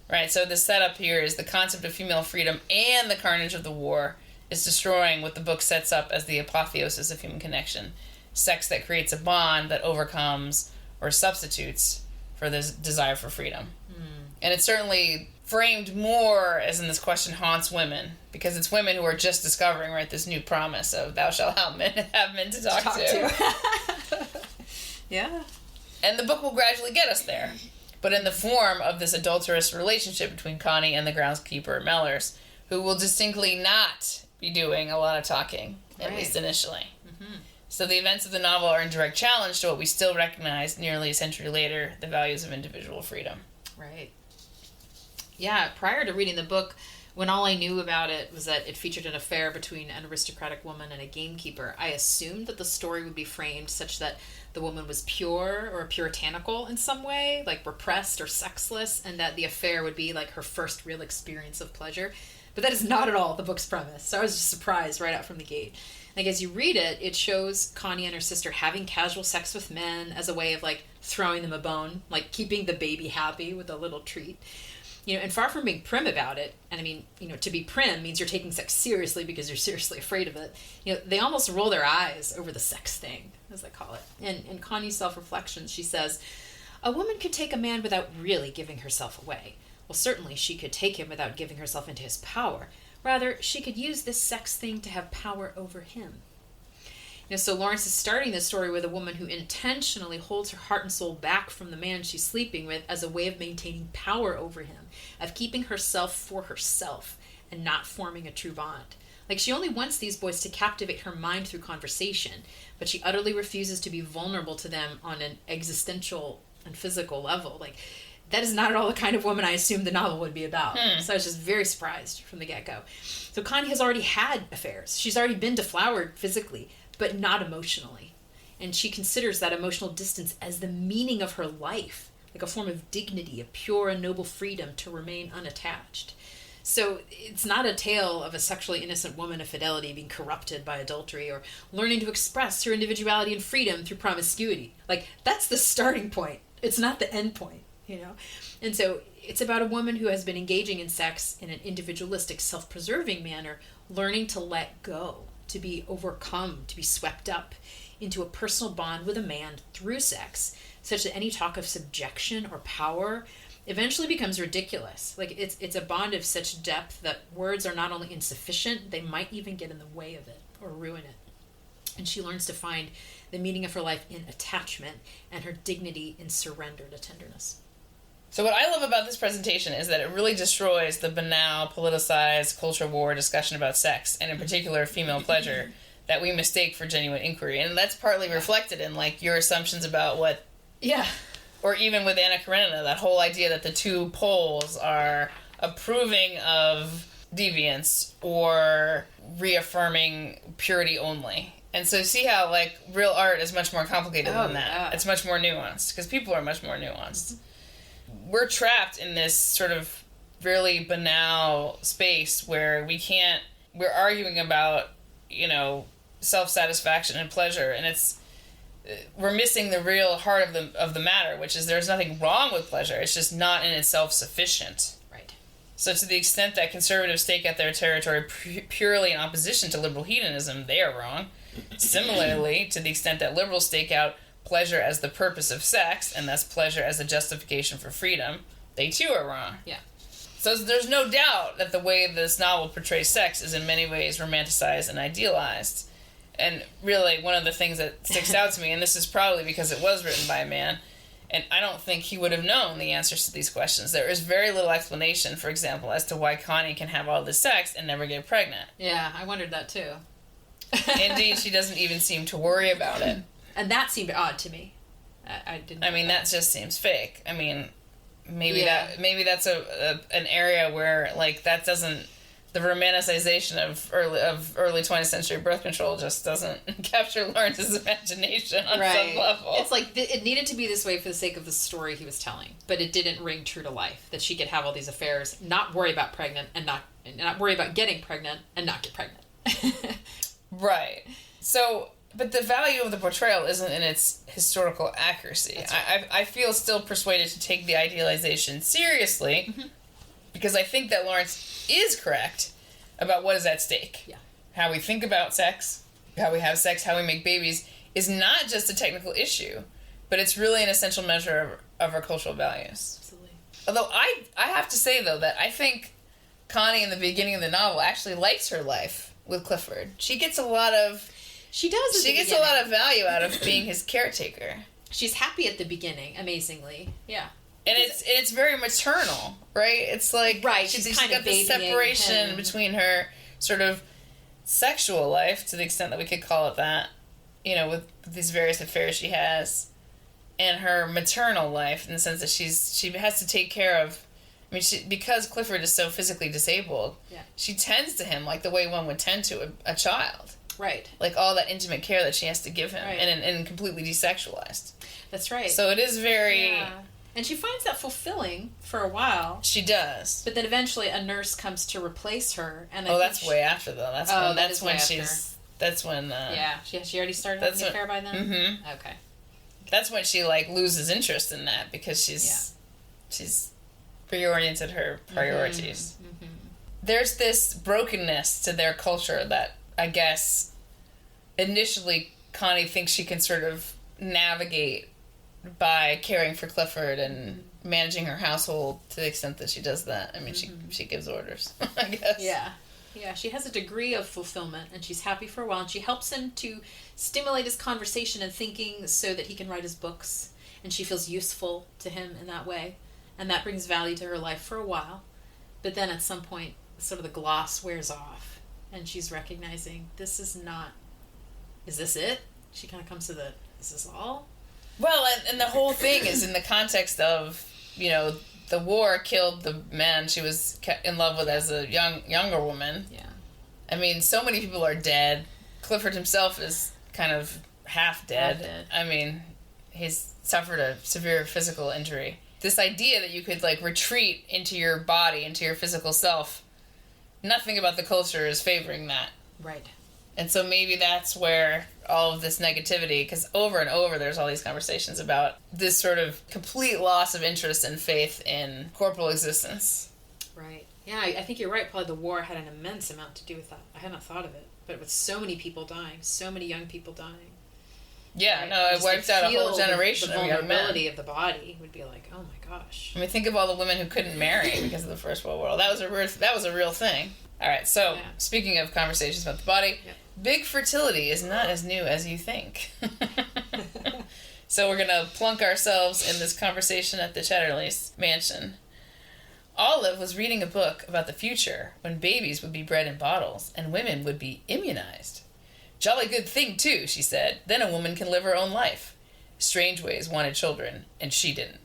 Right, so the setup here is the concept of female freedom and the carnage of the war is destroying what the book sets up as the apotheosis of human connection. Sex that creates a bond that overcomes or substitutes for this desire for freedom. And it's certainly framed more as in this question haunts women, because it's women who are just discovering, right, this new promise of "thou shalt have men to talk to." Yeah. And the book will gradually get us there, but in the form of this adulterous relationship between Connie and the groundskeeper Mellors, who will distinctly not be doing a lot of talking, at least initially. So the events of the novel are in direct challenge to what we still recognize nearly a century later, the values of individual freedom. Right. Yeah, prior to reading the book, when all I knew about it was that it featured an affair between an aristocratic woman and a gamekeeper, I assumed that the story would be framed such that the woman was pure or puritanical in some way, like repressed or sexless, and that the affair would be like her first real experience of pleasure. But that is not at all the book's premise. So I was just surprised right out from the gate. Like, as you read it, it shows Connie and her sister having casual sex with men as a way of, like, throwing them a bone, like keeping the baby happy with a little treat. And far from being prim about it, and I mean, to be prim means you're taking sex seriously because you're seriously afraid of it. They almost roll their eyes over the sex thing, as they call it. And in Connie's self-reflections, she says, "A woman could take a man without really giving herself away. Well, certainly she could take him without giving herself into his power. Rather, she could use this sex thing to have power over him." So Lawrence is starting this story with a woman who intentionally holds her heart and soul back from the man she's sleeping with as a way of maintaining power over him, of keeping herself for herself and not forming a true bond. Like, she only wants these boys to captivate her mind through conversation, but she utterly refuses to be vulnerable to them on an existential and physical level. Like, that is not at all the kind of woman I assumed the novel would be about. So I was just very surprised from the get-go. So Connie has already had affairs. She's already been deflowered physically, but not emotionally. And she considers that emotional distance as the meaning of her life, like a form of dignity, a pure and noble freedom to remain unattached. So it's not a tale of a sexually innocent woman of fidelity being corrupted by adultery or learning to express her individuality and freedom through promiscuity. Like, that's the starting point. It's not the end point. And so it's about a woman who has been engaging in sex in an individualistic, self-preserving manner, learning to let go, to be overcome, to be swept up into a personal bond with a man through sex, such that any talk of subjection or power eventually becomes ridiculous. Like, it's a bond of such depth that words are not only insufficient, they might even get in the way of it or ruin it. And she learns to find the meaning of her life in attachment and her dignity in surrender to tenderness. So what I love about this presentation is that it really destroys the banal, politicized, culture war discussion about sex, and in particular female pleasure, that we mistake for genuine inquiry. And that's partly reflected in, like, your assumptions about what... Yeah. Or even with Anna Karenina, that whole idea that the two poles are approving of deviance or reaffirming purity only. And so see how, like, real art is much more complicated than that. Yeah. It's much more nuanced, because people are much more nuanced. We're trapped in this sort of really banal space where we're arguing about, self-satisfaction and pleasure, and we're missing the real heart of the matter, which is there's nothing wrong with pleasure. It's just not in itself sufficient. Right. So to the extent that conservatives stake out their territory purely in opposition to liberal hedonism, they are wrong. Similarly, to the extent that liberals stake out pleasure as the purpose of sex, and thus pleasure as a justification for freedom, they too are wrong. Yeah. So there's no doubt that the way this novel portrays sex is in many ways romanticized and idealized. And really, one of the things that sticks out to me, and this is probably because it was written by a man, and I don't think he would have known the answers to these questions. There is very little explanation, for example, as to why Connie can have all this sex and never get pregnant. Yeah, I wondered that too. Indeed, she doesn't even seem to worry about it. And that seemed odd to me. I didn't. I mean, that just seems fake. I mean, maybe that's an area where, like, that doesn't, the romanticization of early 20th century birth control just doesn't capture Lawrence's imagination on some level. It's like it needed to be this way for the sake of the story he was telling, but it didn't ring true to life. That she could have all these affairs, not worry about pregnant, and not worry about getting pregnant, and not get pregnant. Right. So, but the value of the portrayal isn't in its historical accuracy. Right. I feel still persuaded to take the idealization seriously, because I think that Lawrence is correct about what is at stake. Yeah. How we think about sex, how we have sex, how we make babies is not just a technical issue, but it's really an essential measure of our cultural values. Absolutely. Although I have to say, though, that I think Connie in the beginning of the novel actually likes her life with Clifford. She gets a lot of... She does. She gets a lot of value out of being his caretaker. She's happy at the beginning, amazingly. Yeah. And it's very maternal, right? It's like she's got the separation between her sort of sexual life, to the extent that we could call it that, with these various affairs she has, and her maternal life, in the sense that she has to take care of. I mean, because Clifford is so physically disabled, she tends to him like the way one would tend to a child. Right. Like all that intimate care that she has to give him, and completely desexualized. That's right. So it is very... Yeah. And she finds that fulfilling for a while. She does. But then eventually a nurse comes to replace her. And that's way after, though. That's when she's... That's when... she already started having an affair by then? Mm-hmm. Okay. That's when she, like, loses interest in that, because she's reoriented her priorities. Mm-hmm. There's this brokenness to their culture that, I guess, initially Connie thinks she can sort of navigate by caring for Clifford and managing her household to the extent that she does that. I mean, she gives orders, I guess. Yeah. Yeah, she has a degree of fulfillment, and she's happy for a while, and she helps him to stimulate his conversation and thinking so that he can write his books, and she feels useful to him in that way, and that brings value to her life for a while. But then at some point, sort of the gloss wears off, and she's recognizing, is this it? She kind of comes to is this all? Well, and the whole thing is in the context of, the war killed the man she was in love with as a younger woman. Yeah. I mean, so many people are dead. Clifford himself is kind of half dead. I mean, he's suffered a severe physical injury. This idea that you could, like, retreat into your body, into your physical self, nothing about the culture is favoring that. Right. And so maybe that's where all of this negativity, because over and over there's all these conversations about this sort of complete loss of interest and faith in corporal existence. Right. Yeah, I think you're right. Probably the war had an immense amount to do with that. I hadn't thought of it. But with so many people dying, so many young people dying. Yeah, right? No, it wiped out a whole generation of young men. The vulnerability of the body would be like, oh my gosh. I mean, think of all the women who couldn't marry because of the First World War. That was a real thing. All right, so speaking of conversations about the body, big fertility is not as new as you think. So we're going to plunk ourselves in this conversation at the Chatterley's mansion. Olive was reading a book about the future when babies would be bred in bottles and women would be immunized. Jolly good thing, too, she said. Then a woman can live her own life. Strangeways wanted children, and she didn't.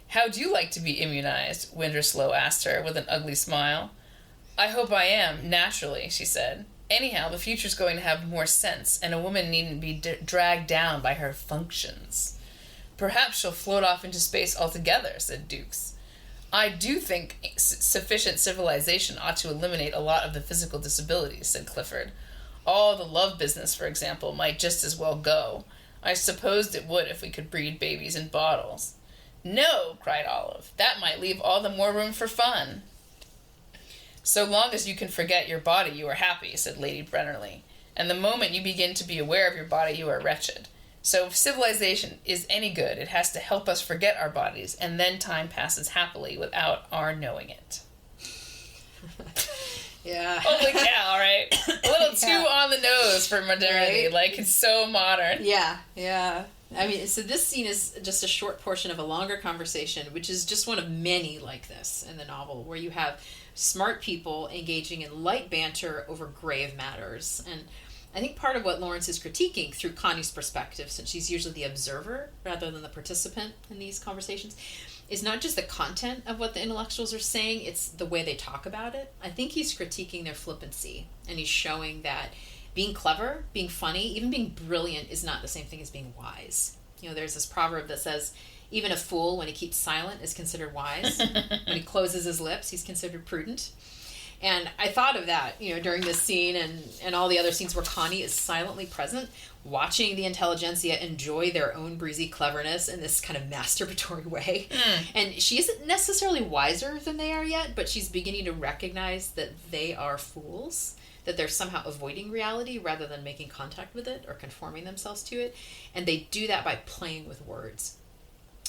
How'd you like to be immunized? Winterslow asked her with an ugly smile. I hope I am, naturally, she said. Anyhow, the future's going to have more sense, and a woman needn't be dragged down by her functions. Perhaps she'll float off into space altogether, said Dukes. I do think sufficient civilization ought to eliminate a lot of the physical disabilities, said Clifford. All the love business, for example, might just as well go. I supposed it would if we could breed babies in bottles. No, cried Olive. That might leave all the more room for fun. So long as you can forget your body, you are happy, said Lady Brennerly. And the moment you begin to be aware of your body, you are wretched. So if civilization is any good, it has to help us forget our bodies, and then time passes happily without our knowing it. Yeah. Holy cow, right? A little too on the nose for modernity. Right? Like, it's so modern. Yeah. I mean, so this scene is just a short portion of a longer conversation, which is just one of many like this in the novel, where you have smart people engaging in light banter over grave matters. And I think part of what Lawrence is critiquing through Connie's perspective, since she's usually the observer rather than the participant in these conversations, is not just the content of what the intellectuals are saying, it's the way they talk about it. I think he's critiquing their flippancy, and he's showing that being clever, being funny, even being brilliant is not the same thing as being wise. You know, there's this proverb that says, even a fool, when he keeps silent, is considered wise. When he closes his lips, he's considered prudent. And I thought of that, during this scene and all the other scenes where Connie is silently present, watching the intelligentsia enjoy their own breezy cleverness in this kind of masturbatory way. And she isn't necessarily wiser than they are yet, but she's beginning to recognize that they are fools, that they're somehow avoiding reality rather than making contact with it or conforming themselves to it. And they do that by playing with words.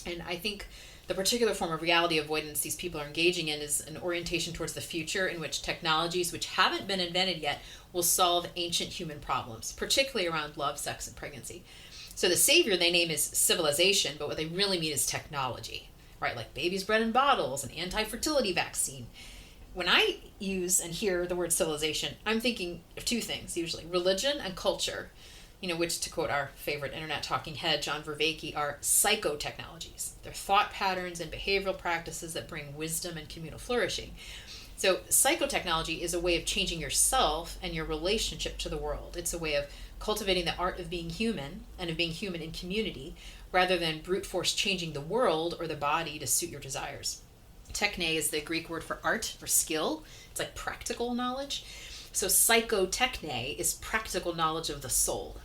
And I think the particular form of reality avoidance these people are engaging in is an orientation towards the future in which technologies which haven't been invented yet will solve ancient human problems, particularly around love, sex, and pregnancy. So the savior they name is civilization, but what they really mean is technology, right? Like babies bred in bottles, an anti-fertility vaccine. When I use and hear the word civilization, I'm thinking of two things, usually religion and culture, which, to quote our favorite internet talking head, John Vervaeke, are psychotechnologies. They're thought patterns and behavioral practices that bring wisdom and communal flourishing. So psychotechnology is a way of changing yourself and your relationship to the world. It's a way of cultivating the art of being human and of being human in community, rather than brute force changing the world or the body to suit your desires. Techne is the Greek word for art or skill. It's like practical knowledge. So psychotechne is practical knowledge of the soul.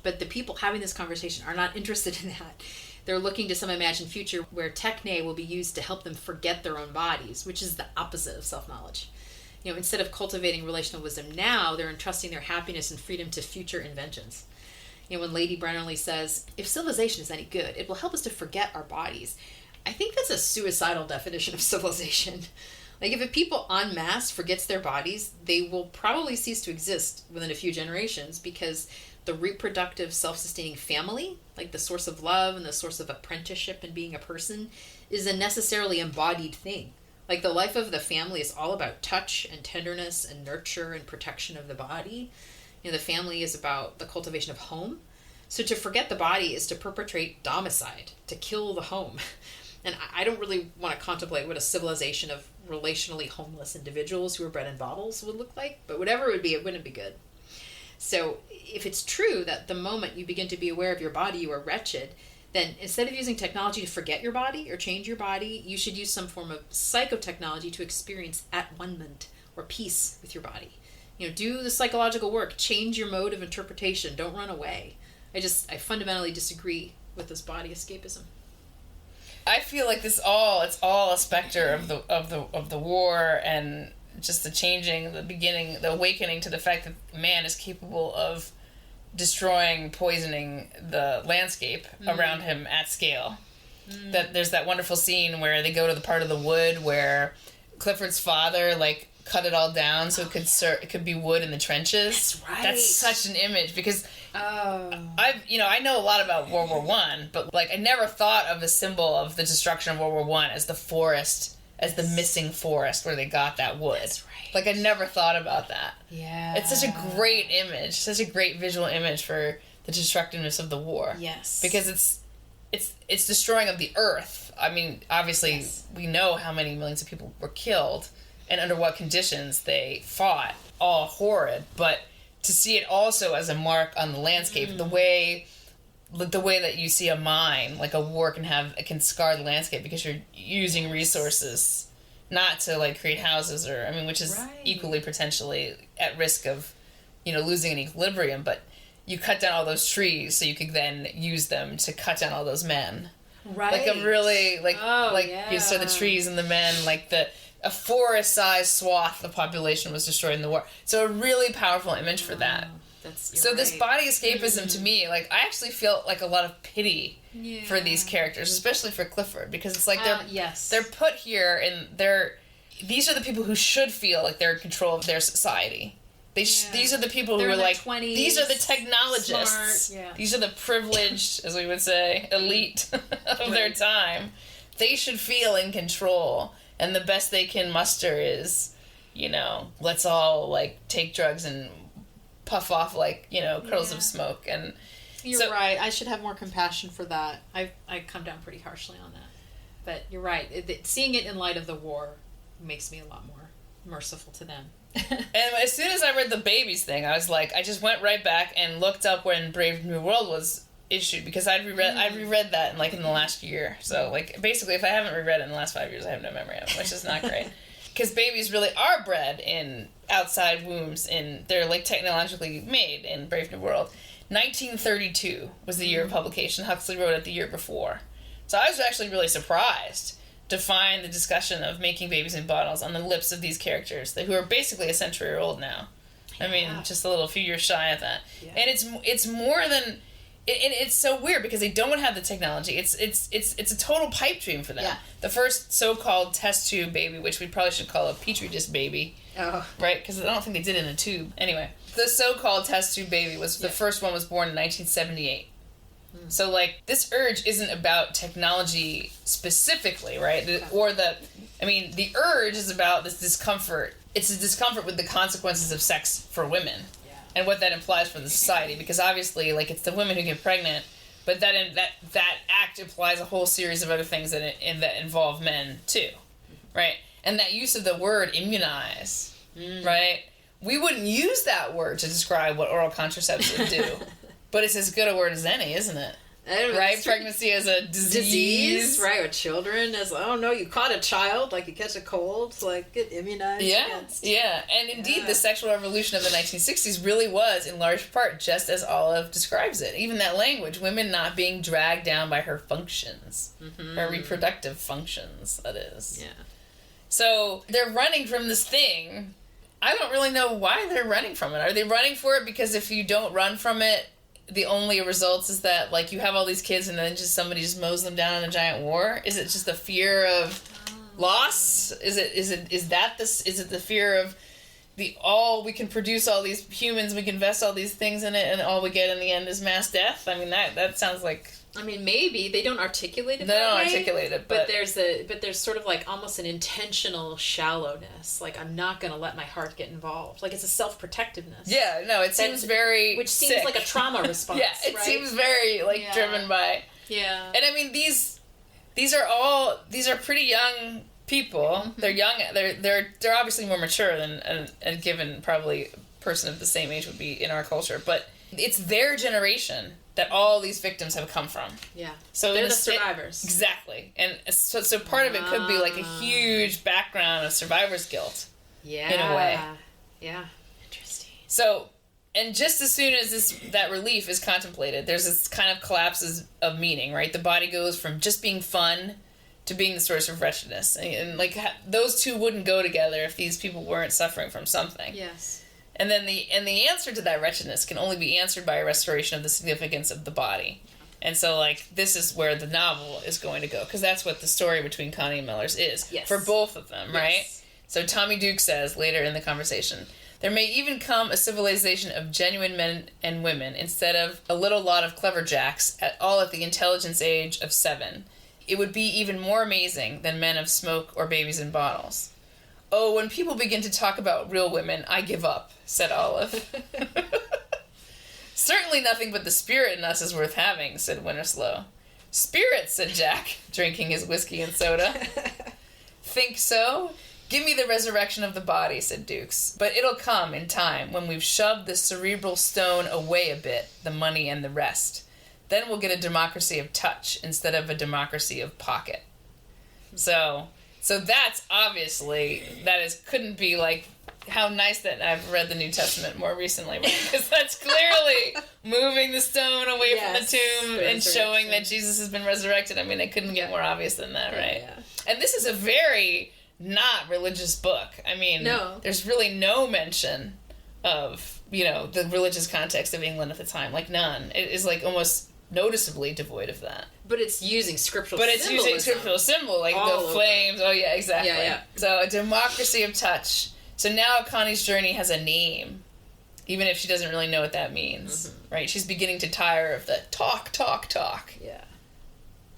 But the people having this conversation are not interested in that. They're looking to some imagined future where techne will be used to help them forget their own bodies, which is the opposite of self-knowledge. Instead of cultivating relational wisdom now, they're entrusting their happiness and freedom to future inventions. When Lady Brennerly says, if civilization is any good, it will help us to forget our bodies. I think that's a suicidal definition of civilization. Like, if a people en masse forgets their bodies, they will probably cease to exist within a few generations, because the reproductive, self-sustaining family, like the source of love and the source of apprenticeship and being a person, is a necessarily embodied thing. Like, the life of the family is all about touch and tenderness and nurture and protection of the body. The family is about the cultivation of home. So to forget the body is to perpetrate domicide, to kill the home. And I don't really want to contemplate what a civilization of relationally homeless individuals who are bred in bottles would look like, but whatever it would be, it wouldn't be good. So if it's true that the moment you begin to be aware of your body, you are wretched, then instead of using technology to forget your body or change your body, you should use some form of psychotechnology to experience at-one-ment or peace with your body. Do the psychological work, change your mode of interpretation, don't run away. I fundamentally disagree with this body escapism. I feel like it's all a specter of the war and just the changing, the beginning, the awakening to the fact that man is capable of destroying, poisoning the landscape around him at scale. That there's that wonderful scene where they go to the part of the wood where Clifford's father, like, cut it all down so it could be wood in the trenches. That's right. That's such an image because I know a lot about World War One, but like I never thought of the symbol of the destruction of World War One as the forest, as the missing forest where they got that wood. That's right. Like I never thought about that. Yeah. It's such a great image, such a great visual image for the destructiveness of the war. Yes. Because it's destroying of the earth. I mean, obviously we know how many millions of people were killed and under what conditions they fought, all horrid, but to see it also as a mark on the landscape, the way that you see a mine, like a war can scar the landscape because you're using resources not to like create houses which is equally potentially at risk of, losing an equilibrium, but you cut down all those trees so you could then use them to cut down all those men. Right. Like a really, you saw the trees and the men, like a forest-sized swath of population was destroyed in the war. So a really powerful image for that. This body escapism to me, like, I actually feel like a lot of pity for these characters, especially for Clifford, because it's like they're put here and these are the people who should feel like they're in control of their society. These are the people who are like, 20s, these are the technologists. Smart, these are the privileged, as we would say, elite of their time. They should feel in control. And the best they can muster is, let's all, like, take drugs and puff off, like, curls of smoke. And you're right. I should have more compassion for that. I come down pretty harshly on that. But you're right. Seeing it in light of the war makes me a lot more merciful to them. And as soon as I read the babies thing, I was like, I just went right back and looked up when Brave New World was issued, because I'd reread that in the last year. So like basically if I haven't reread it in the last 5 years, I have no memory of it, which is not great. Because babies really are bred in outside wombs, and they're like technologically made in Brave New World. 1932 was the year of publication. Huxley wrote it the year before. So I was actually really surprised to find the discussion of making babies in bottles on the lips of these characters who are basically a century old now. I mean, just a few years shy of that. Yeah. And it's more than... it's so weird because they don't have the technology. It's a total pipe dream for them. Yeah. The first so-called test tube baby, which we probably should call a petri dish baby, right? Because I don't think they did it in a tube. Anyway, the so-called test tube baby the first one was born in 1978. So like this urge isn't about technology specifically, right? The urge is about this discomfort. It's a discomfort with the consequences of sex for women. And what that implies for the society, because obviously, like, it's the women who get pregnant, but that act implies a whole series of other things that involve men too, right? And that use of the word immunize, right? We wouldn't use that word to describe what oral contraceptives do, but it's as good a word as any, isn't it? Right? Pregnancy as a disease. Right, with children as, you caught a child, like you catch a cold, like get immunized against. Yeah, and indeed the sexual revolution of the 1960s really was, in large part, just as Olive describes it. Even that language, women not being dragged down by her functions, her reproductive functions, that is. Yeah. So, they're running from this thing. I don't really know why they're running from it. Are they running for it because if you don't run from it, the only results is that, like, you have all these kids and then somebody just mows them down in a giant war? Is it just the fear of loss? Is it the fear of we can produce all these humans, we can invest all these things in it, and all we get in the end is mass death? I mean, that sounds like... I mean, maybe they don't articulate it. They don't articulate it, but there's sort of like almost an intentional shallowness. Like, I'm not going to let my heart get involved. Like, it's a self-protectiveness. Yeah, no, it seems very which seems sick. like a trauma response. Yeah, it seems very driven by. Yeah, and I mean these are pretty young people. Mm-hmm. They're young. They're obviously more mature than a given probably person of the same age would be in our culture, but it's their generation that all these victims have come from. Yeah. So they're the survivors. Exactly. And so part of it could be like a huge background of survivor's guilt. Yeah. In a way. Yeah. Interesting. So, and just as soon as that relief is contemplated, there's this kind of collapses of meaning, right? The body goes from just being fun to being the source of wretchedness. And like those two wouldn't go together if these people weren't suffering from something. Yes. And then the answer to that wretchedness can only be answered by a restoration of the significance of the body. And so, like, this is where the novel is going to go, because that's what the story between Connie and Mellors is. Yes. For both of them, right? So Tommy Duke says later in the conversation, there may even come a civilization of genuine men and women instead of a little lot of clever jacks, all at the intelligence age of 7. It would be even more amazing than men of smoke or babies in bottles. Oh, when people begin to talk about real women, I give up, said Olive. Certainly nothing but the spirit in us is worth having, said Winterslow. Spirit, said Jack, drinking his whiskey and soda. Think so? Give me the resurrection of the body, said Dukes. But it'll come in time when we've shoved the cerebral stone away a bit, the money and the rest. Then we'll get a democracy of touch instead of a democracy of pocket. So that's obviously, couldn't be like, how nice that I've read the New Testament more recently, right? Because that's clearly moving the stone away from the tomb and showing that Jesus has been resurrected. I mean, it couldn't get more obvious than that, right? Yeah. And this is a very not religious book. I mean, there's really no mention of, the religious context of England at the time. Like, none. It is, like, almost noticeably devoid of that. But it's using scriptural symbolism. Using scriptural symbol, like all the flames. Oh, yeah, exactly. Yeah. So, a democracy of touch. So now Connie's journey has a name, even if she doesn't really know what that means, right? She's beginning to tire of the talk. Yeah.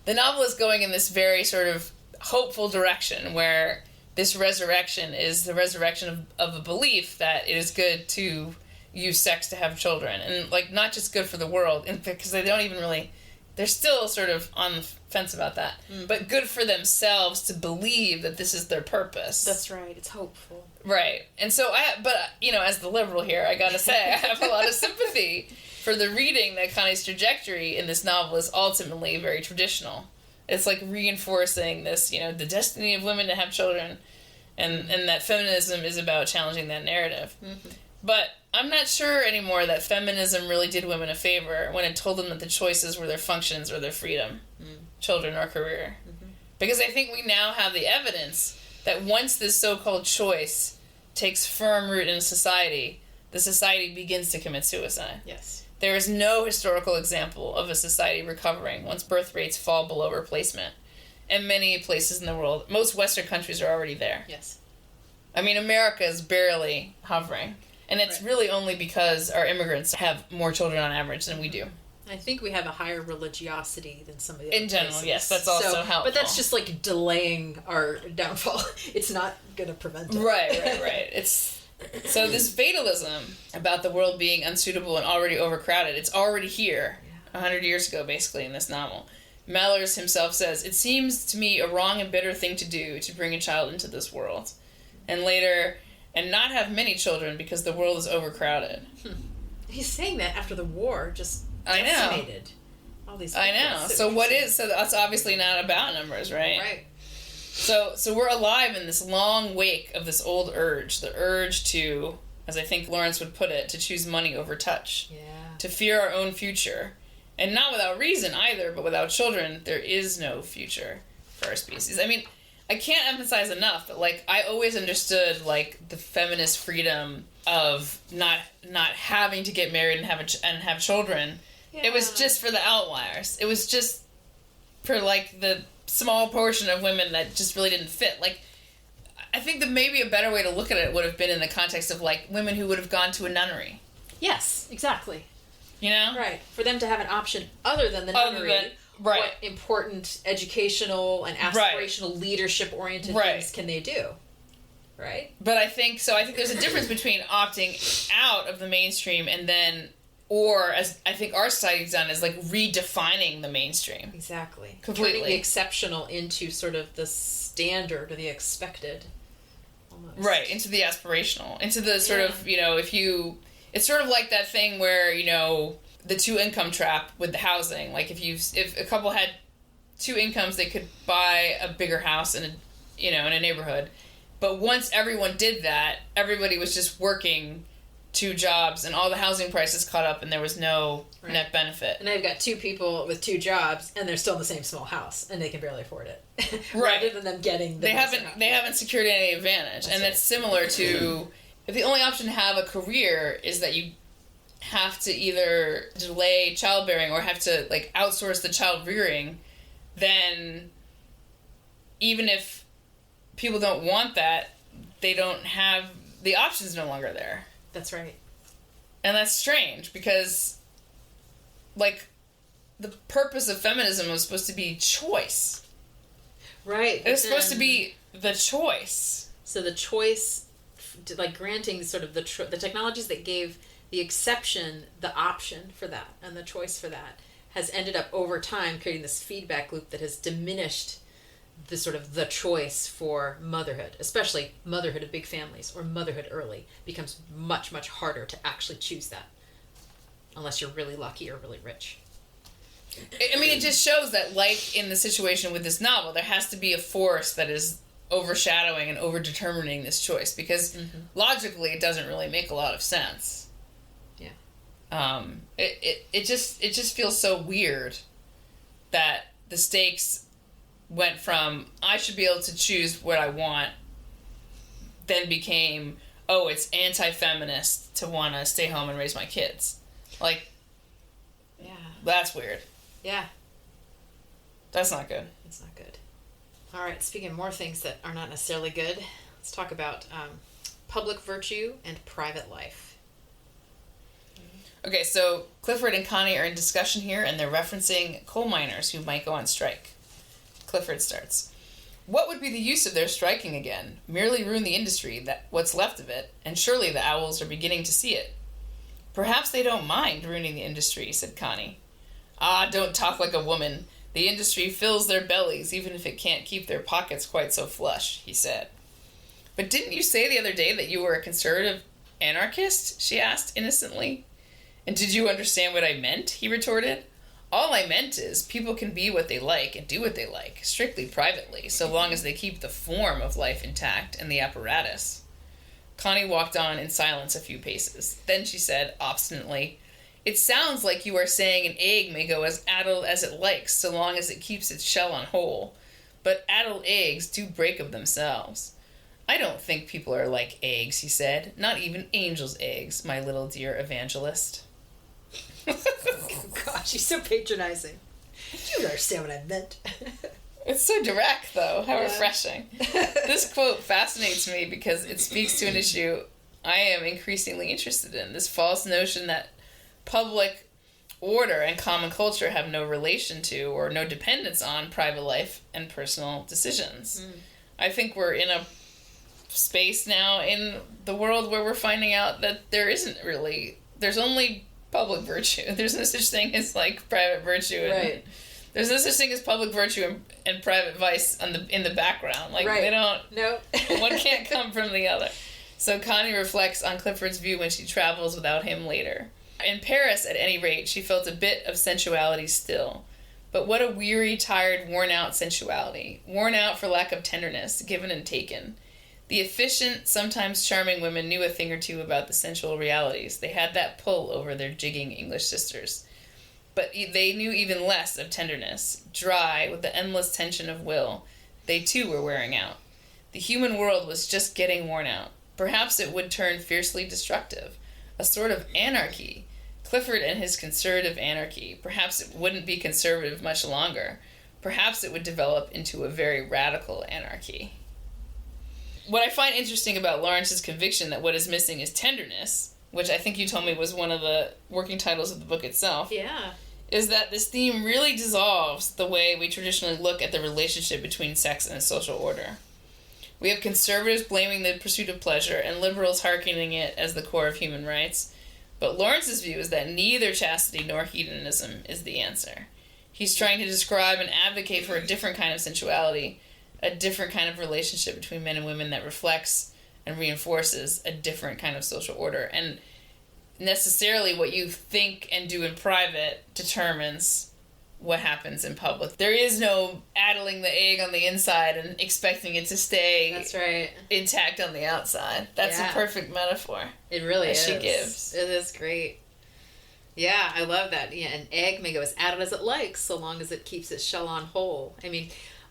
The novel is going in this very sort of hopeful direction where this resurrection is the resurrection of a belief that it is good to use sex to have children. And, like, not just good for the world, because they don't even really... They're still sort of on the fence about that. But good for themselves to believe that this is their purpose. That's right. It's hopeful. Right. And so as the liberal here, I gotta say, I have a lot of sympathy for the reading that Connie's trajectory in this novel is ultimately very traditional. It's like reinforcing this, the destiny of women to have children, and that feminism is about challenging that narrative. Mm-hmm. But I'm not sure anymore that feminism really did women a favor when it told them that the choices were their functions or their freedom, children or career. Mm-hmm. Because I think we now have the evidence that once this so-called choice takes firm root in society, the society begins to commit suicide. Yes. There is no historical example of a society recovering once birth rates fall below replacement. In many places in the world, most Western countries are already there. Yes. I mean, America is barely hovering. And it's really only because our immigrants have more children on average than we do. I think we have a higher religiosity than some of the other in general, places. Yes, that's also helpful. But that's just like delaying our downfall. It's not going to prevent it. Right. So this fatalism about the world being unsuitable and already overcrowded, it's already here 100 years ago, basically, in this novel. Mellors himself says, "It seems to me a wrong and bitter thing to do to bring a child into this world." And later... and not have many children because the world is overcrowded. He's saying that after the war just decimated all these people. I know. So that's obviously not about numbers, right? Right. So we're alive in this long wake of this old urge, the urge to, as I think Lawrence would put it, to choose money over touch. Yeah. To fear our own future. And not without reason either, but without children, there is no future for our species. I mean, I can't emphasize enough that, like, I always understood, like, the feminist freedom of not having to get married and have children. Yeah. It was just for the outliers. It was just for, like, the small portion of women that just really didn't fit. Like, I think that maybe a better way to look at it would have been in the context of, like, women who would have gone to a nunnery. Yes, exactly. You know? Right. For them to have an option other than the nunnery. Right. What important educational and aspirational leadership-oriented things can they do? Right? But I think there's a difference between opting out of the mainstream and then, or as I think our society's done, is like redefining the mainstream. Exactly. Completely. Turning the exceptional into sort of the standard or the expected. Almost. Right. Into the aspirational. Into the sort of, it's sort of like that thing where, the two income trap with the housing. Like if a couple had two incomes, they could buy a bigger house in a neighborhood. But once everyone did that, everybody was just working 2 jobs and all the housing prices caught up and there was no net benefit. And I've got 2 people with 2 jobs and they're still in the same small house and they can barely afford it. Right. Rather than them getting they haven't secured any advantage. That's that's similar to if the only option to have a career is that you have to either delay childbearing or have to like outsource the child rearing, then even if people don't want that, they don't have, the option's no longer there. That's right. And that's strange because, like, the purpose of feminism was supposed to be choice. Right. It was supposed to be the choice. So the choice, like granting sort of the technologies that gave the exception the option for that and the choice for that has ended up over time creating this feedback loop that has diminished the sort of the choice for motherhood, especially motherhood of big families or motherhood early, becomes much, much harder to actually choose that unless you're really lucky or really rich. I mean, it just shows that, like in the situation with this novel, there has to be a force that is overshadowing and overdetermining this choice, because logically it doesn't really make a lot of sense. Yeah. It just feels so weird that the stakes went from I should be able to choose what I want, then became, oh, it's anti-feminist to want to stay home and raise my kids. Like, yeah, that's weird. Yeah. That's not good. It's not good. All right, speaking of more things that are not necessarily good, let's talk about public virtue and private life. Okay, so Clifford and Connie are in discussion here, and they're referencing coal miners who might go on strike. Clifford starts. What would be the use of their striking again? Merely ruin the industry, that what's left of it, and surely the owls are beginning to see it. Perhaps they don't mind ruining the industry, said Connie. Ah, don't talk like a woman. The industry fills their bellies, even if it can't keep their pockets quite so flush, he said. But didn't you say the other day that you were a conservative anarchist? She asked innocently. And did you understand what I meant? He retorted. All I meant is people can be what they like and do what they like, strictly privately, so long as they keep the form of life intact and the apparatus. Connie walked on in silence a few paces. Then she said, obstinately, it sounds like you are saying an egg may go as addled as it likes, so long as it keeps its shell on whole. But addled eggs do break of themselves. I don't think people are like eggs, he said. Not even angels' eggs, my little dear evangelist. Oh, gosh, she's so patronizing. You understand what I meant. It's so direct, though. How refreshing. This quote fascinates me because it speaks to an issue I am increasingly interested in. This false notion that public order and common culture have no relation to or no dependence on private life and personal decisions. I think we're in a space now in the world where we're finding out that there isn't really, there's only public virtue. There's no such thing as like private virtue. And right. There's no such thing as public virtue and private vice in the background. Like right. They don't. No. One can't come from the other. So Connie reflects on Clifford's view when she travels without him later. In Paris, at any rate, she felt a bit of sensuality still. But what a weary, tired, worn-out sensuality. Worn out for lack of tenderness, given and taken. The efficient, sometimes charming women knew a thing or two about the sensual realities. They had that pull over their jigging English sisters. But they knew even less of tenderness. Dry, with the endless tension of will, they too were wearing out. The human world was just getting worn out. Perhaps it would turn fiercely destructive. A sort of anarchy. Clifford and his conservative anarchy. Perhaps it wouldn't be conservative much longer. Perhaps it would develop into a very radical anarchy. What I find interesting about Lawrence's conviction that what is missing is tenderness, which I think you told me was one of the working titles of the book itself, is that this theme really dissolves the way we traditionally look at the relationship between sex and social order. We have conservatives blaming the pursuit of pleasure and liberals hearkening it as the core of human rights. But Lawrence's view is that neither chastity nor hedonism is the answer. He's trying to describe and advocate for a different kind of sensuality, a different kind of relationship between men and women that reflects and reinforces a different kind of social order. And necessarily what you think and do in private determines what happens in public. There is no addling the egg on the inside and expecting it to stay intact on the outside. That's a perfect metaphor. It really is. She gives. It is great. Yeah, I love that. Yeah, an egg may go as addled as it likes, so long as it keeps its shell on whole. I mean,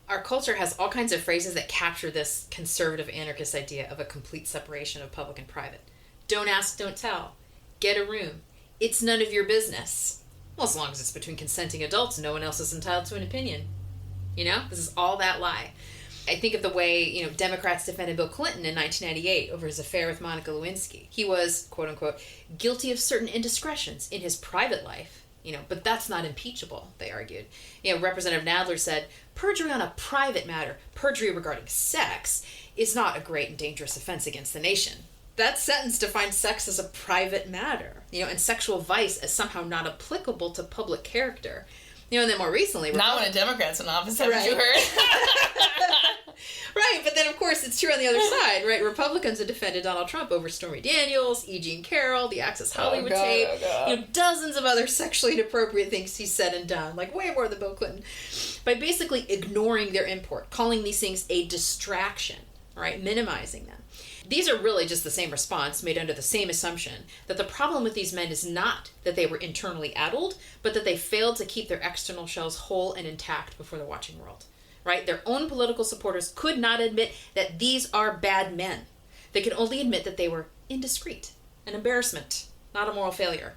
our culture has all kinds of phrases that capture this conservative anarchist idea of a complete separation of public and private. Don't ask, don't tell. Get a room. It's none of your business. Well, as long as it's between consenting adults, no one else is entitled to an opinion. You know? This is all that lie. I think of the way, Democrats defended Bill Clinton in 1998 over his affair with Monica Lewinsky. He was, quote unquote, guilty of certain indiscretions in his private life, but that's not impeachable, they argued. Representative Nadler said, perjury on a private matter, perjury regarding sex, is not a great and dangerous offense against the nation. That sentence defines sex as a private matter, and sexual vice as somehow not applicable to public character. And then more recently... Not when a Democrat's in office, haven't you heard? Right, but then of course it's true on the other side, right? Republicans have defended Donald Trump over Stormy Daniels, E. Jean Carroll, the Access Hollywood tape, dozens of other sexually inappropriate things he's said and done, like way more than Bill Clinton, by basically ignoring their import, calling these things a distraction, right? Minimizing them. These are really just the same response made under the same assumption that the problem with these men is not that they were internally addled, but that they failed to keep their external shells whole and intact before the watching world. Right? Their own political supporters could not admit that these are bad men. They could only admit that they were indiscreet, an embarrassment, not a moral failure.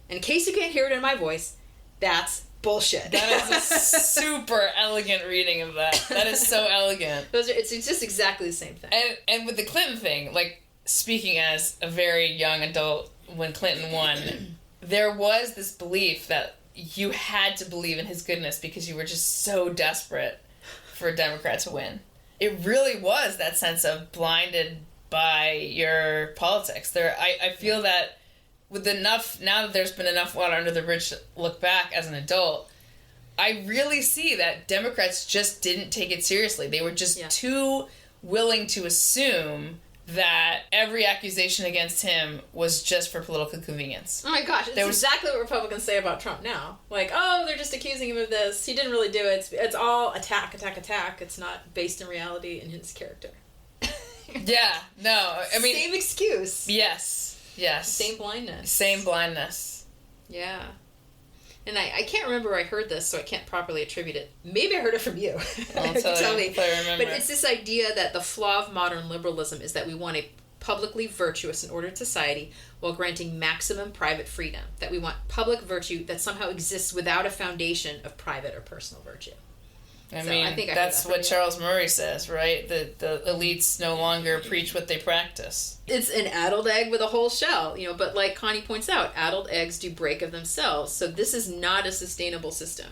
And in case you can't hear it in my voice, that's bullshit. That is a super elegant reading of that. That is so elegant. It's just exactly the same thing. And with the Clinton thing, like, speaking as a very young adult when Clinton won, there was this belief that you had to believe in his goodness because you were just so desperate for a Democrat to win. It really was that sense of blinded by your politics. I feel that with enough, now that there's been enough water under the bridge to look back as an adult, I really see that Democrats just didn't take it seriously. They were just too willing to assume that every accusation against him was just for political convenience. Oh my gosh, it's exactly what Republicans say about Trump now. Like, oh, they're just accusing him of this. He didn't really do it. It's all attack. It's not based in reality in his character. Yeah, no, I mean... Same excuse. Yes. Same blindness. Yeah. And I can't remember where I heard this, so I can't properly attribute it. Maybe I heard it from you. I'll tell me if I remember. But it's this idea that the flaw of modern liberalism is that we want a publicly virtuous and ordered society while granting maximum private freedom. That we want public virtue that somehow exists without a foundation of private or personal virtue. I think that's what Charles Murray says, right? The elites no longer preach what they practice. It's an addled egg with a whole shell, but like Connie points out, addled eggs do break of themselves. So this is not a sustainable system.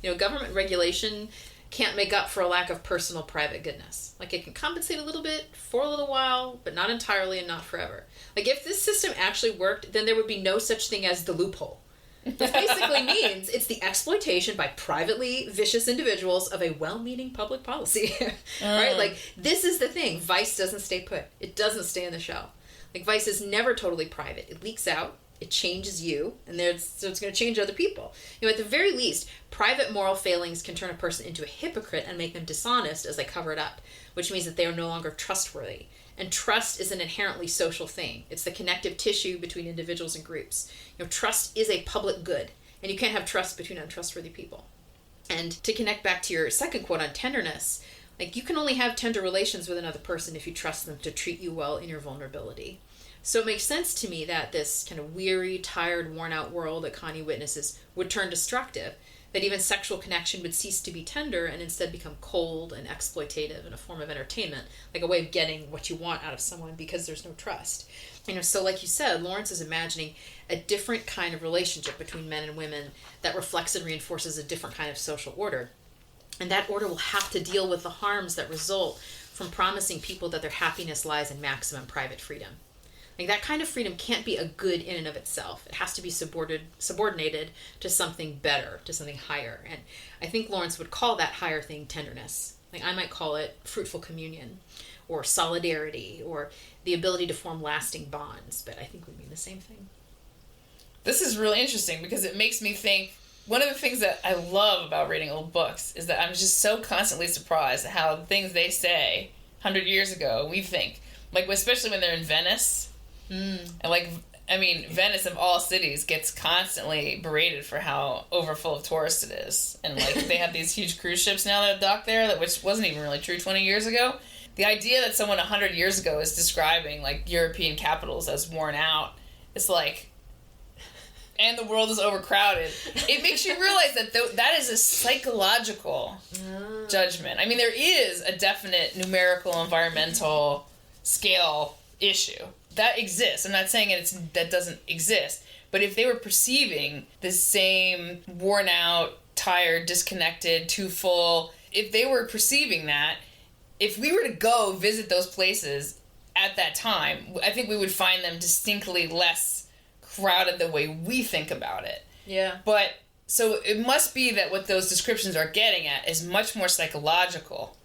Government regulation can't make up for a lack of personal private goodness. Like, it can compensate a little bit for a little while, but not entirely and not forever. Like, if this system actually worked, then there would be no such thing as the loophole. This basically means it's the exploitation by privately vicious individuals of a well-meaning public policy. Right? Like, this is the thing. Vice doesn't stay put. It doesn't stay in the shell. Like, vice is never totally private. It leaks out. It changes you. So it's going to change other people. At the very least, private moral failings can turn a person into a hypocrite and make them dishonest as they cover it up, which means that they are no longer trustworthy. And trust is an inherently social thing. It's the connective tissue between individuals and groups. Trust is a public good, and you can't have trust between untrustworthy people. And to connect back to your second quote on tenderness, like, you can only have tender relations with another person if you trust them to treat you well in your vulnerability. So it makes sense to me that this kind of weary, tired, worn-out world that Connie witnesses would turn destructive, that even sexual connection would cease to be tender and instead become cold and exploitative and a form of entertainment, like a way of getting what you want out of someone because there's no trust. So like you said, Lawrence is imagining a different kind of relationship between men and women that reflects and reinforces a different kind of social order. And that order will have to deal with the harms that result from promising people that their happiness lies in maximum private freedom. Like, that kind of freedom can't be a good in and of itself. It has to be subordinated to something better, to something higher. And I think Lawrence would call that higher thing tenderness. Like, I might call it fruitful communion, or solidarity, or the ability to form lasting bonds. But I think we mean the same thing. This is really interesting because it makes me think, one of the things that I love about reading old books is that I'm just so constantly surprised at how the things they say 100 years ago, we think. Like, especially when they're in Venice. And Venice of all cities gets constantly berated for how overfull of tourists it is. And, they have these huge cruise ships now that dock there, which wasn't even really true 20 years ago. The idea that someone 100 years ago is describing, European capitals as worn out, it's like, and the world is overcrowded. It makes you realize that that is a psychological judgment. I mean, there is a definite numerical, environmental scale issue. That exists. I'm not saying that doesn't exist. But if they were perceiving the same worn out, tired, disconnected, too full, if they were perceiving that, if we were to go visit those places at that time, I think we would find them distinctly less crowded the way we think about it. Yeah. But, so it must be that what those descriptions are getting at is much more psychological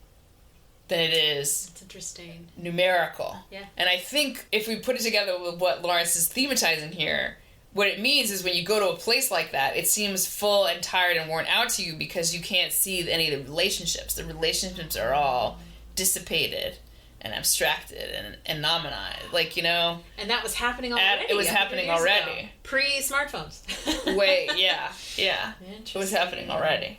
than it is... That's interesting. ...numerical. Yeah. And I think if we put it together with what Lawrence is thematizing here... What it means is when you go to a place like that, it seems full and tired and worn out to you because you can't see any of the relationships. The relationships are all dissipated and abstracted and nominalized. Like, you know... And that was happening already. It was happening already. Pre-smartphones. Yeah. It was happening already.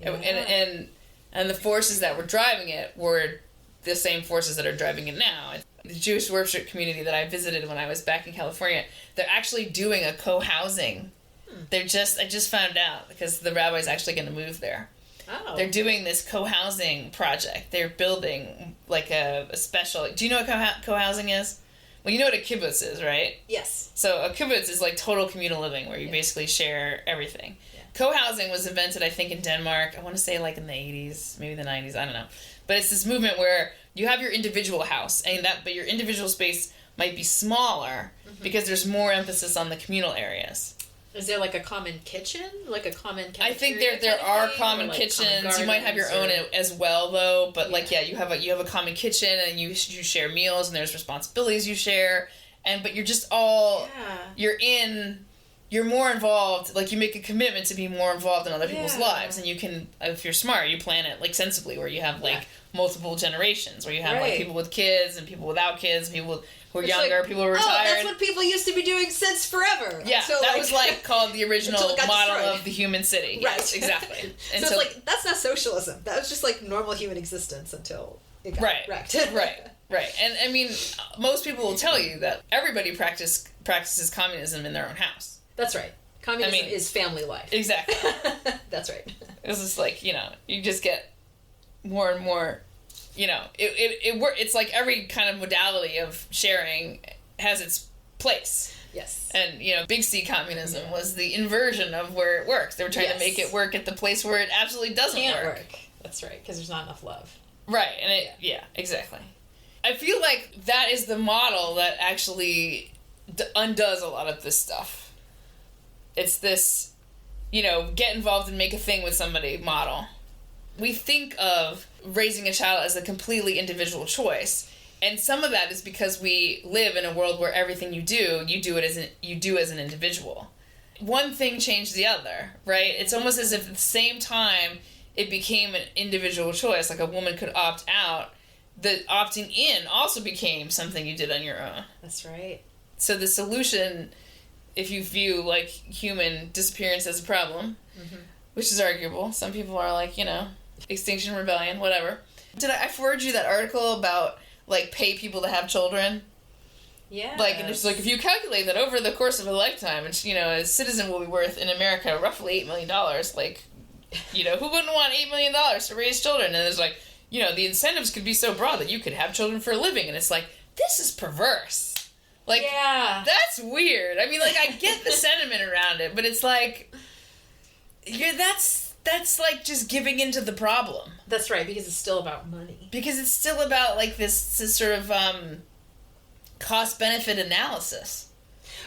Yeah. And the forces that were driving it were the same forces that are driving it now. The Jewish worship community that I visited when I was back in California, they're actually doing a co-housing. I just found out because the rabbi's actually going to move there. Oh. They're doing this co-housing project. They're building like a special... Do you know what co-housing is? Well, you know what a kibbutz is, right? Yes. So a kibbutz is like total communal living where you basically share everything. Yeah. Co-housing was invented, I think, in Denmark. I want to say like in the 80s, maybe the 90s. I don't know. But it's this movement where you have your individual house, but your individual space might be smaller because there's more emphasis on the communal areas. Is there like a common kitchen? Like a common cafeteria? I think there are common kitchens. Common you might have your own as well, though. But you have a common kitchen, and you share meals, and there's responsibilities you share. But you're just all you're more involved. Like you make a commitment to be more involved in other people's lives, and you can, if you're smart, you plan it like sensibly, where you have like multiple generations, where you have like people with kids and people without kids, and people who are younger, people who are retired. Oh, that's what people used to be doing since forever. Yeah, that was like called the original model of the human city. Right. Yes, exactly. So it's like, that's not socialism. That was just like normal human existence until it got wrecked. Right. And I mean, most people will tell you that everybody practices communism in their own house. That's right. Communism is family life. Exactly. That's right. It's just like, you just get more and more, it's like every kind of modality of sharing has its place. Yes. And, Big C communism was the inversion of where it works. They were trying to make it work at the place where it absolutely doesn't work. That's right, because there's not enough love. Right, and exactly. I feel like that is the model that actually undoes a lot of this stuff. It's this, get involved and make a thing with somebody model. We think of raising a child as a completely individual choice, and some of that is because we live in a world where everything you do as an individual. One thing changed the other, right? It's almost as if at the same time it became an individual choice, like a woman could opt out. The opting in also became something you did on your own. That's right. So the solution, if you view like human disappearance as a problem, which is arguable, some people are like, Extinction Rebellion, whatever. Did I forward you that article about like pay people to have children? Yeah. Like, and it's like, if you calculate that over the course of a lifetime, and a citizen will be worth in America roughly $8 million. Like, who wouldn't want $8 million to raise children? And there's like, the incentives could be so broad that you could have children for a living, and it's like, this is perverse. Like, that's weird. I mean, like, I get the sentiment around it, but it's like, that's like just giving into the problem. That's right, because it's still about money. Because it's still about, like, this sort of cost-benefit analysis.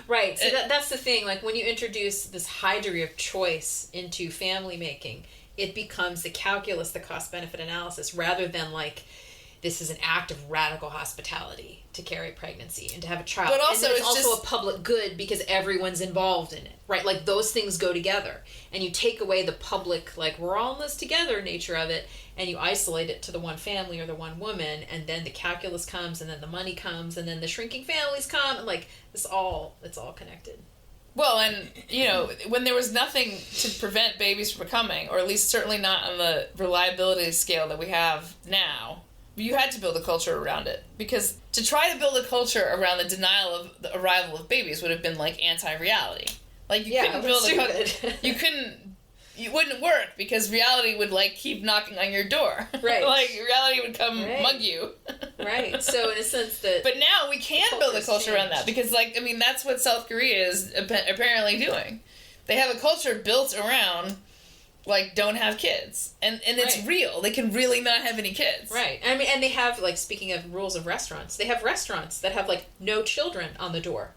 Right, so that's the thing. Like, when you introduce this high degree of choice into family making, it becomes the calculus, the cost-benefit analysis, rather than, like, this is an act of radical hospitality to carry pregnancy and to have a child. But also, it's also a public good because everyone's involved in it, right? Like, those things go together. And you take away the public, like, we're all in this together nature of it, and you isolate it to the one family or the one woman, and then the calculus comes, and then the money comes, and then the shrinking families come, and, like, it's all connected. Well, and, when there was nothing to prevent babies from coming, or at least certainly not on the reliability scale that we have now, you had to build a culture around it. Because to try to build a culture around the denial of the arrival of babies would have been like anti-reality. Like, you Yeah, couldn't build a stupid. You wouldn't work because reality would, like, keep knocking on your door. Right. Like, reality would come Right. mug you. Right. So in a sense that... But now we can build a culture around that changed. because, like, I mean, that's what South Korea is apparently doing. They have a culture built around, like, don't have kids. And it's Right. real. They can really not have any kids. Right. I mean, and they have, like, speaking of rules of restaurants, they have restaurants that have, like, no children on the door.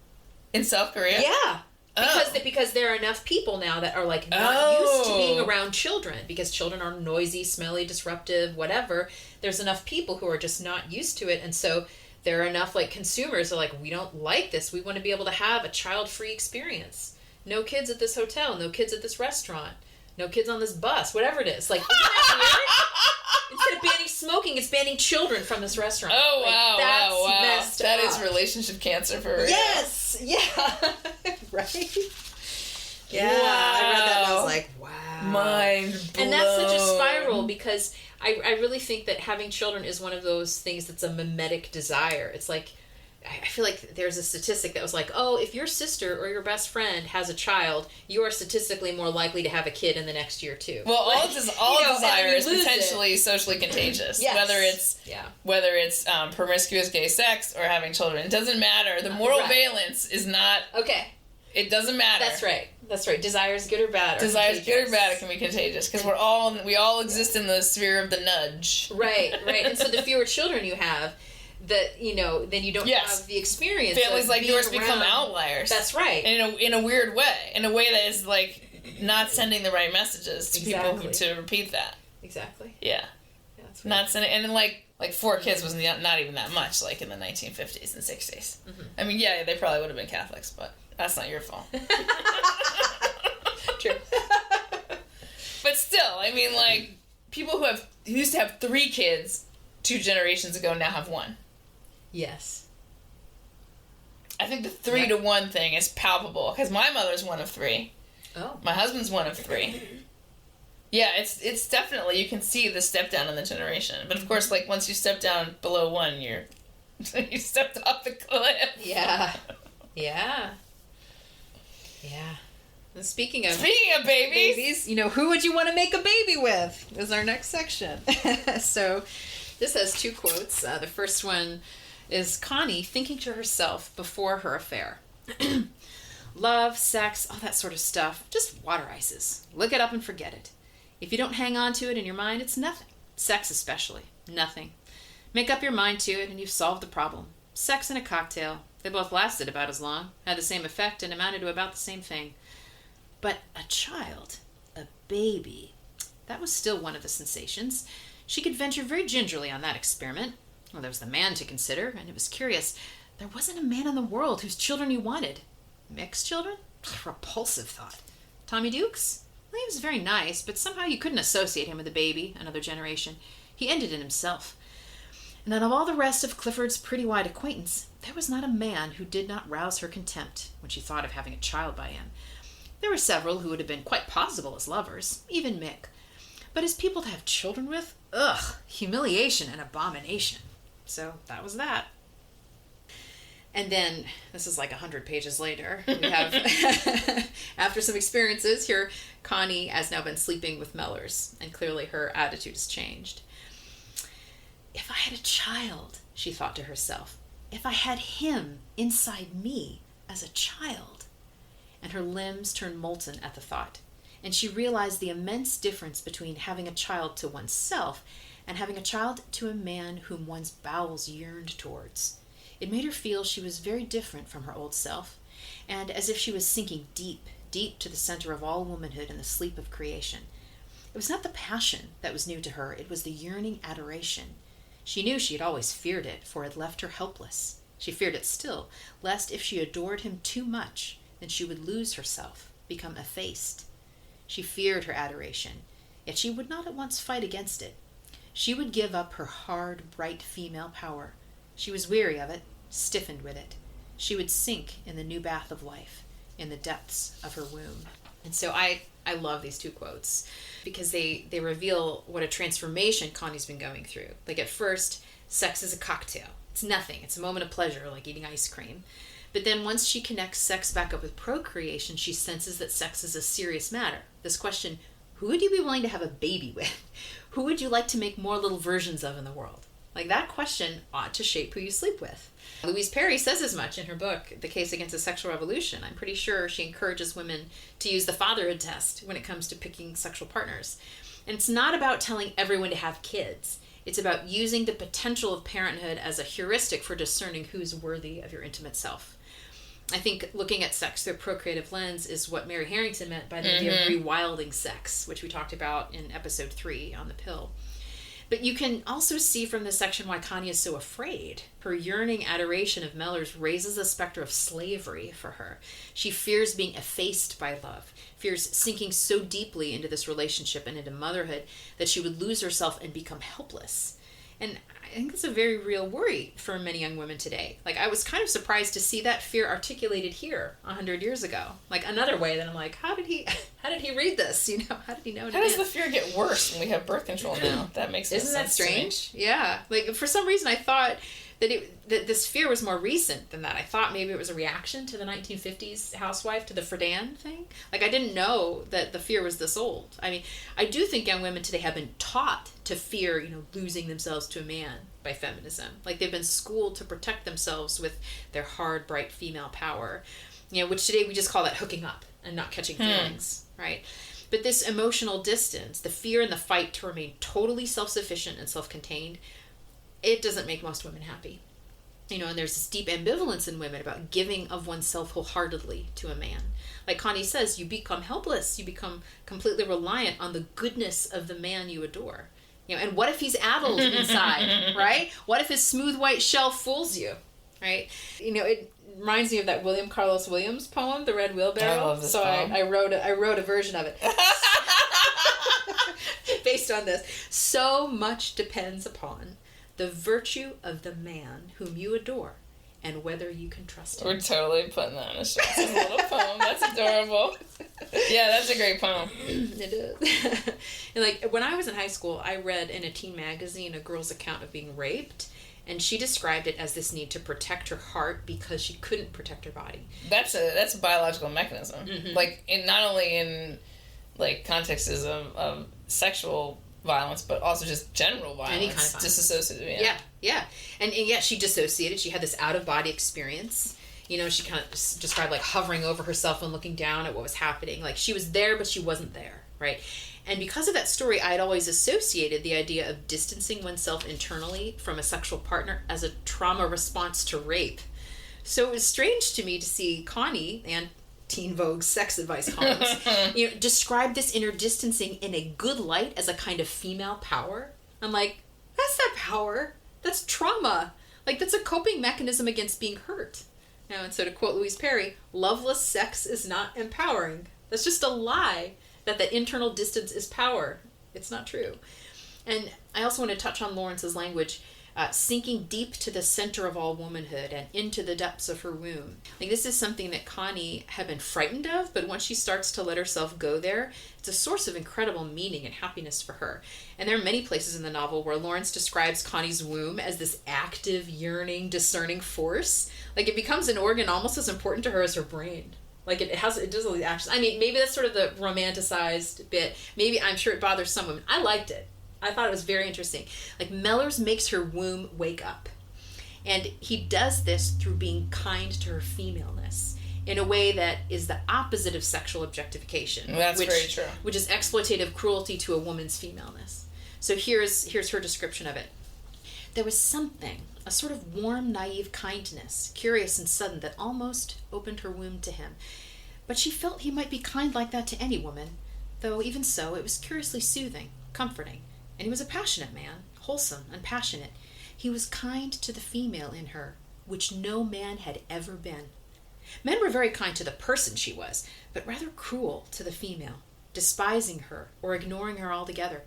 In South Korea? Yeah. Oh. Because there are enough people now that are, like, not used to being around children, because children are noisy, smelly, disruptive, whatever. There's enough people who are just not used to it, and so there are enough, like, consumers are like, we don't like this. We want to be able to have a child-free experience. No kids at this hotel, no kids at this restaurant, no kids on this bus, whatever it is. Like, isn't that weird? Instead of banning smoking, it's banning children from this restaurant. Oh, Like, wow, that's wow. messed That up. is relationship cancer for real. Yes! Yeah. Right? Yeah. I read that and I was like, wow. Mind blown. And that's such a spiral because I really think that having children is one of those things that's a mimetic desire. It's like, I feel like there's a statistic that was like, oh, if your sister or your best friend has a child, you are statistically more likely to have a kid in the next year too. Well, all you know, desire and is you lose potentially socially contagious. Yes. Whether it's promiscuous gay sex or having children, it doesn't matter. The moral Right. valence is not. Okay. It doesn't matter. That's right. That's right. Desire is good or bad. Desire is good or bad. It can be contagious because we all exist in the sphere of the nudge. Right. And so the fewer children you have, that then you don't Yes. have the experience. Families of like being yours become around. outliers. That's right. And in a weird way, in a way that is like not sending the right messages to people Exactly. to repeat that. Exactly. Yeah. Yeah, that's right. Not sending, and then like 4 kids was not even that much, like in the 1950s and 60s. Mm-hmm. I mean, yeah, they probably would have been Catholics, but that's not your fault. True. But still, I mean, like people who used to have 3 kids 2 generations ago now have 1. Yes. I think the 3 to 1 thing is palpable because my mother's one of 3. Oh. My husband's one of 3. Yeah, it's definitely, you can see the step down in the generation. But of course, like once you step down below 1, you stepped off the cliff. Yeah. And speaking of babies, who would you want to make a baby with? Is our next section. So, this has 2 quotes. The first one is Connie thinking to herself before her affair. Love, sex, all that sort of stuff, just water ices. Look it up and forget it. If you don't hang on to it in your mind, it's nothing. Sex especially. Nothing. Make up your mind to it and you've solved the problem. Sex and a cocktail. They both lasted about as long, had the same effect, and amounted to about the same thing. But a child, a baby, that was still one of the sensations. She could venture very gingerly on that experiment. Well, there was the man to consider, and it was curious. There wasn't a man in the world whose children you wanted. Mixed children? Repulsive thought. Tommy Dukes? Well, he was very nice, but somehow you couldn't associate him with a baby, another generation. He ended in himself. And out of all the rest of Clifford's pretty wide acquaintance, there was not a man who did not rouse her contempt when she thought of having a child by him. There were several who would have been quite possible as lovers, even Mick. But as people to have children with? Ugh, humiliation and abomination. So that was that. And then, this is like 100 pages later, we have, after some experiences, here Connie has now been sleeping with Mellors, and clearly her attitude has changed. If I had a child, she thought to herself, if I had him inside me as a child. And her limbs turned molten at the thought, and she realized the immense difference between having a child to oneself and having a child to a man whom one's bowels yearned towards. It made her feel she was very different from her old self, and as if she was sinking deep, deep to the center of all womanhood in the sleep of creation. It was not the passion that was new to her, it was the yearning adoration. She knew she had always feared it, for it had left her helpless. She feared it still, lest if she adored him too much, then she would lose herself, become effaced. She feared her adoration, yet she would not at once fight against it. She would give up her hard, bright female power. She was weary of it, stiffened with it. She would sink in the new bath of life, in the depths of her womb. And so I love these 2 quotes because they reveal what a transformation Connie's been going through. Like at first, sex is a cocktail. It's nothing. It's a moment of pleasure, like eating ice cream. But then once she connects sex back up with procreation, she senses that sex is a serious matter. This question, who would you be willing to have a baby with? Who would you like to make more little versions of in the world? Like, that question ought to shape who you sleep with. Louise Perry says as much in her book, The Case Against the Sexual Revolution. I'm pretty sure she encourages women to use the fatherhood test when it comes to picking sexual partners. And it's not about telling everyone to have kids. It's about using the potential of parenthood as a heuristic for discerning who's worthy of your intimate self. I think looking at sex through a procreative lens is what Mary Harrington meant by the idea of rewilding sex, which we talked about in episode 3 on the pill. But you can also see from this section why Connie is so afraid. Her yearning adoration of Mellors raises the specter of slavery for her. She fears being effaced by love, fears sinking so deeply into this relationship and into motherhood that she would lose herself and become helpless. And I think it's a very real worry for many young women today. Like, I was kind of surprised to see that fear articulated here 100 years ago. Like, another way that I'm like, how did he read this? You know, how did he know? How does the fear get worse when we have birth control now? That makes no sense. Isn't that strange? Yeah. Like, for some reason I thought that this fear was more recent than that. I thought maybe it was a reaction to the 1950s housewife, to the Friedan thing. Like, I didn't know that the fear was this old. I mean, I do think young women today have been taught to fear, losing themselves to a man by feminism. Like, they've been schooled to protect themselves with their hard, bright female power, which today we just call that hooking up and not catching feelings, right? But this emotional distance, the fear and the fight to remain totally self-sufficient and self-contained, it doesn't make most women happy. And there's this deep ambivalence in women about giving of oneself wholeheartedly to a man. Like Connie says, you become helpless. You become completely reliant on the goodness of the man you adore. And what if he's addled inside, right? What if his smooth white shell fools you, right? It reminds me of that William Carlos Williams poem, The Red Wheelbarrow. I love this poem. I wrote a version of it based on this. So much depends upon the virtue of the man whom you adore, and whether you can trust him. We're totally putting that on a show. It's a little poem. That's adorable. Yeah, that's a great poem. It is. And like, when I was in high school, I read in a teen magazine a girl's account of being raped, and she described it as this need to protect her heart because she couldn't protect her body. That's a biological mechanism. Like, not only in like contexts of sexual violence, but also just general violence. Any kind of violence. Disassociated. Yeah. And yeah, she dissociated. She had this out-of-body experience. She kind of described like hovering over herself and looking down at what was happening. Like, she was there, but she wasn't there, right? And because of that story, I had always associated the idea of distancing oneself internally from a sexual partner as a trauma response to rape. So it was strange to me to see Connie and Teen Vogue's sex advice columns, describe this inner distancing in a good light as a kind of female power. I'm like, that's not power. That's trauma. Like, that's a coping mechanism against being hurt. And so to quote Louise Perry, loveless sex is not empowering. That's just a lie that the internal distance is power. It's not true. And I also want to touch on Lawrence's language, sinking deep to the center of all womanhood and into the depths of her womb. Like, this is something that Connie had been frightened of, but once she starts to let herself go there, it's a source of incredible meaning and happiness for her. And there are many places in the novel where Lawrence describes Connie's womb as this active, yearning, discerning force. Like, it becomes an organ almost as important to her as her brain. Like, it does all these actions. I mean, maybe that's sort of the romanticized bit. Maybe, I'm sure it bothers some women. I liked it. I thought it was very interesting. Like, Mellors makes her womb wake up. And he does this through being kind to her femaleness in a way that is the opposite of sexual objectification. That's very true. Which is exploitative cruelty to a woman's femaleness. So here's her description of it. There was something, a sort of warm, naive kindness, curious and sudden, that almost opened her womb to him. But she felt he might be kind like that to any woman, though even so, it was curiously soothing, comforting. And he was a passionate man, wholesome and passionate. He was kind to the female in her, which no man had ever been. Men were very kind to the person she was, but rather cruel to the female, despising her or ignoring her altogether.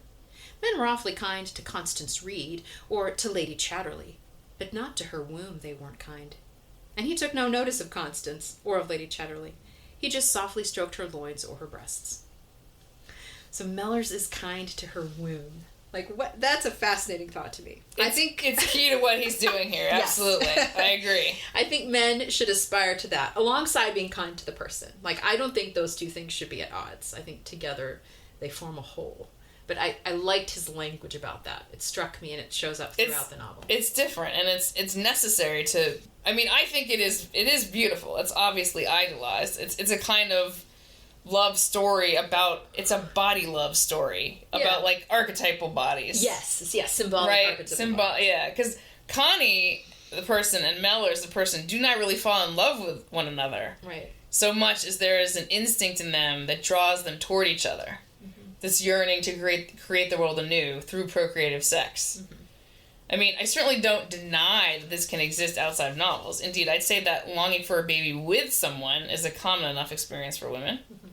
Men were awfully kind to Constance Reed or to Lady Chatterley, but not to her womb they weren't kind. And he took no notice of Constance or of Lady Chatterley. He just softly stroked her loins or her breasts. So Mellors is kind to her womb. Like, what? That's a fascinating thought to me. I think it's key to what he's doing here. Absolutely. I agree. I think men should aspire to that alongside being kind to the person. Like, I don't think those two things should be at odds. I think together they form a whole. But I liked his language about that. It struck me, and it shows up throughout the novel. It's different, and it's necessary to... I mean, I think it is beautiful. It's obviously idolized. It's a kind of love story about... It's a body love story about, like, archetypal bodies. Yes, symbolic archetypal bodies. Yeah, because Connie, the person, and Mellors, the person, do not really fall in love with one another. Right. So much as there is an instinct in them that draws them toward each other. This yearning to create the world anew through procreative sex. Mm-hmm. I mean, I certainly don't deny that this can exist outside of novels. Indeed, I'd say that longing for a baby with someone is a common enough experience for women. Mm-hmm.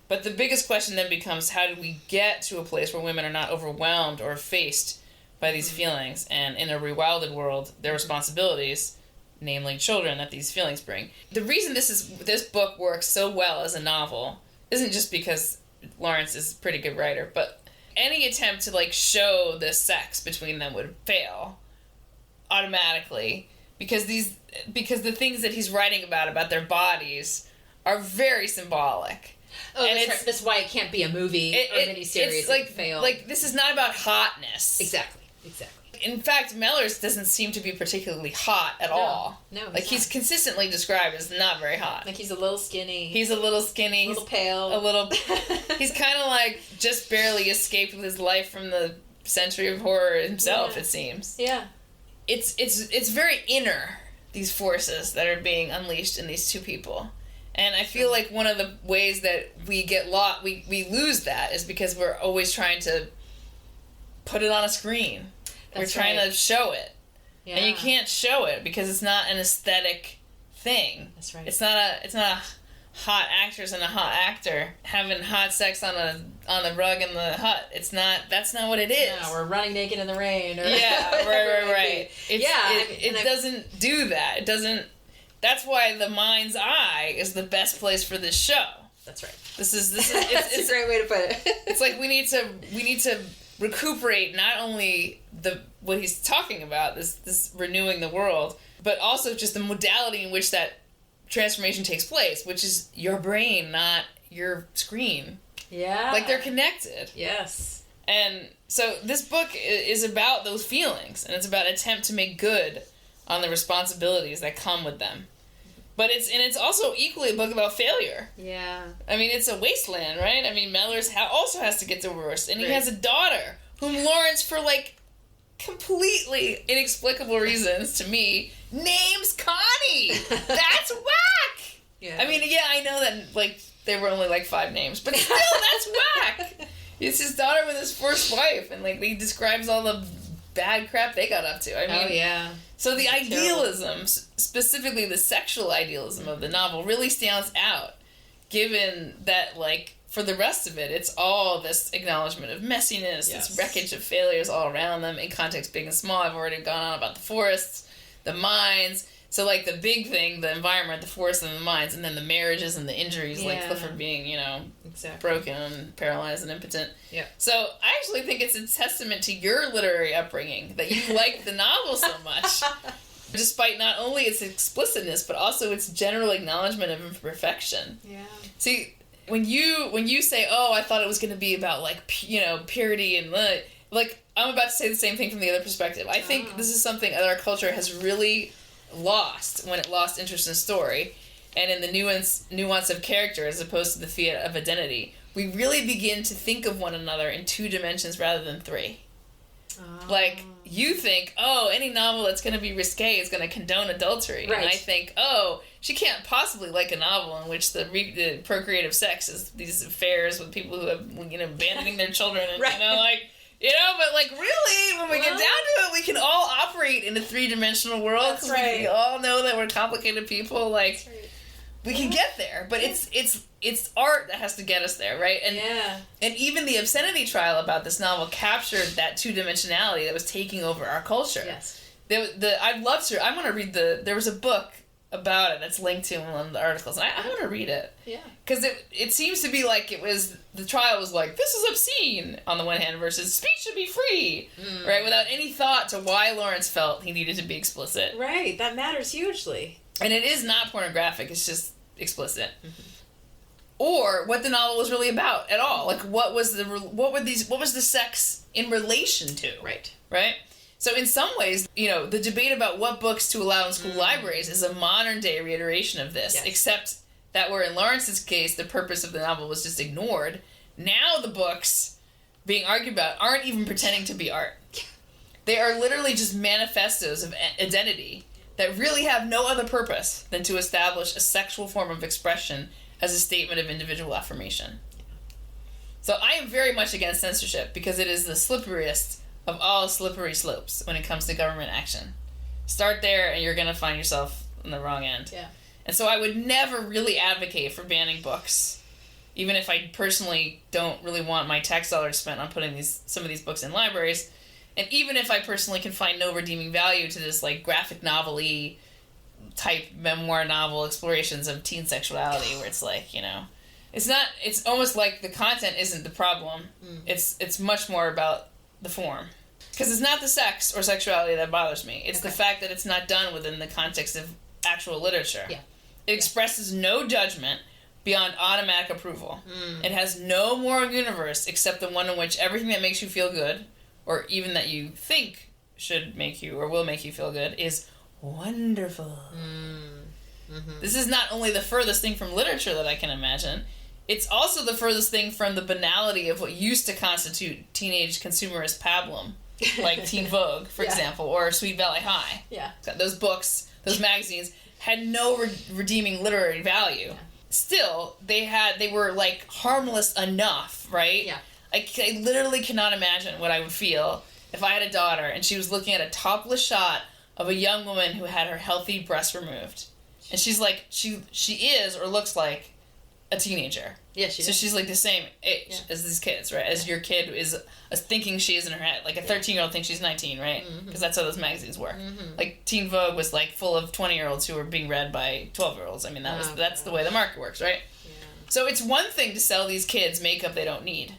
But the biggest question then becomes, how do we get to a place where women are not overwhelmed or faced by these feelings, and in a rewilded world, their responsibilities, namely children, that these feelings bring. The reason this book works so well as a novel isn't just because Lawrence is a pretty good writer, but any attempt to, like, show the sex between them would fail automatically because the things that he's writing about their bodies are very symbolic. Oh, and that's why it can't be a movie or miniseries. It's like, fail. Like, this is not about hotness. Exactly. In fact, Mellors doesn't seem to be particularly hot at all. No, he's consistently described as not very hot. Like, he's a little skinny. He's a little pale. He's kind of like just barely escaped with his life from the century of horror himself, it seems. Yeah. It's very inner, these forces that are being unleashed in these two people. And I feel like one of the ways that we get lost, we lose that, is because we're always trying to put it on a screen. We're trying to show it. Yeah. And you can't show it because it's not an aesthetic thing. That's right. It's not a hot actress and a hot actor having hot sex on the rug in the hut. That's not what it is. No, we're running naked in the rain. Or right. It I doesn't do that. It doesn't. That's why the mind's eye is the best place for this show. That's right. This is it's a great way to put it. It's like we need to recuperate not only what he's talking about, this renewing the world, but also just the modality in which that transformation takes place, which is your brain, not your screen. Yeah. Like, they're connected. Yes. And so this book is about those feelings, and it's about an attempt to make good on the responsibilities that come with them. But it's also equally a book about failure. Yeah. I mean, it's a wasteland, right? I mean, Mellors also has to get divorced, and he right. has a daughter whom Lawrence, for, like, completely inexplicable reasons to me, names Connie. That's whack. Yeah. I mean, yeah, I know that, like, there were only, like, 5 names, but still, that's whack. It's his daughter with his first wife, and, like, he describes all the bad crap they got up to. I mean, oh, yeah. So the idealism, specifically the sexual idealism of the novel, really stands out, given that, like, for the rest of it, it's all this acknowledgement of messiness, yes. this wreckage of failures all around them, in context big and small. I've already gone on about the forests, the mines. So, like, the big thing, the environment, the forests and the mines, and then the marriages and the injuries, like Clifford being, exactly. broken and paralyzed and impotent. Yeah. So, I actually think it's a testament to your literary upbringing that you like the novel so much. Despite not only its explicitness, but also its general acknowledgement of imperfection. Yeah. See, when you say, oh, I thought it was going to be about, like, purity and, like, I'm about to say the same thing from the other perspective. I think this is something that our culture has really lost when it lost interest in story and in the nuance of character as opposed to the fiat of identity. We really begin to think of one another in 2 dimensions rather than 3. Like, you think, oh, any novel that's going to be risque is going to condone adultery. Right. And I think, oh, she can't possibly like a novel in which the procreative sex is these affairs with people who have, abandoning their children and, right. But, like, really, when we get down to it, we can all operate in a 3-dimensional world. That's right. We all know that we're complicated people. Like, that's right. We can get there, but it's art that has to get us there, right? And even the obscenity trial about this novel captured that 2-dimensionality that was taking over our culture. Yes. I'd love to. I want to read there was a book about it that's linked to in one of the articles. And I want to read it. Yeah. Because it seems to be like the trial was like, this is obscene on the one hand versus speech should be free, right? Without any thought to why Lawrence felt he needed to be explicit. Right, that matters hugely. And it is not pornographic, it's just explicit. Or what the novel was really about at all. Like what was the sex in relation to? Right? So in some ways, the debate about what books to allow in school libraries is a modern day reiteration of this, except that where in Lawrence's case, the purpose of the novel was just ignored. Now the books being argued about aren't even pretending to be art. They are literally just manifestos of identity that really have no other purpose than to establish a sexual form of expression as a statement of individual affirmation. So I am very much against censorship because it is the slipperiest of all slippery slopes when it comes to government action. Start there and you're going to find yourself on the wrong end. Yeah. And so I would never really advocate for banning books, even if I personally don't really want my tax dollars spent on putting some of these books in libraries, and even if I personally can find no redeeming value to this like graphic novel-y type memoir novel explorations of teen sexuality where it's like, it's almost like the content isn't the problem. It's much more about the form. Because it's not the sex or sexuality that bothers me. It's the fact that it's not done within the context of actual literature. Yeah. It expresses no judgment beyond automatic approval. It has no moral universe except the one in which everything that makes you feel good, or even that you think should make you or will make you feel good, is wonderful. This is not only the furthest thing from literature that I can imagine, it's also the furthest thing from the banality of what used to constitute teenage consumerist pablum, like Teen Vogue, for example, or Sweet Valley High. Yeah. Those books, those magazines, had no redeeming literary value. Yeah. Still, they were, like, harmless enough, right? Yeah. I literally cannot imagine what I would feel if I had a daughter and she was looking at a topless shot of a young woman who had her healthy breasts removed. And she's like, she is or looks like a teenager. Yeah, she does. So she's like the same age as these kids, right? As your kid is thinking she is in her head. Like a 13-year-old thinks she's 19, right? Because that's how those magazines work. Like Teen Vogue was like full of 20-year-olds who were being read by 12-year-olds. I mean, that's the way the market works, right? Yeah. So it's one thing to sell these kids makeup they don't need.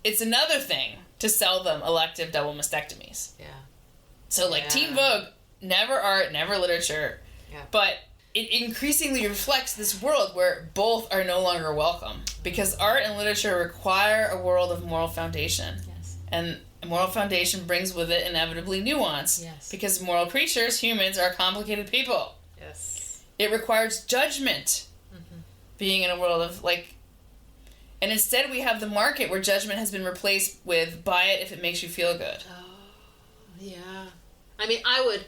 It's another thing to sell them elective double mastectomies. Yeah. So like Teen Vogue, never art, never literature, but it increasingly reflects this world where both are no longer welcome because art and literature require a world of moral foundation. Yes. And a moral foundation brings with it inevitably nuance. Yes. Because moral creatures, humans, are complicated people. Yes. It requires judgment. Being in a world of and instead we have the market where judgment has been replaced with buy it if it makes you feel good. Oh, yeah. I mean, I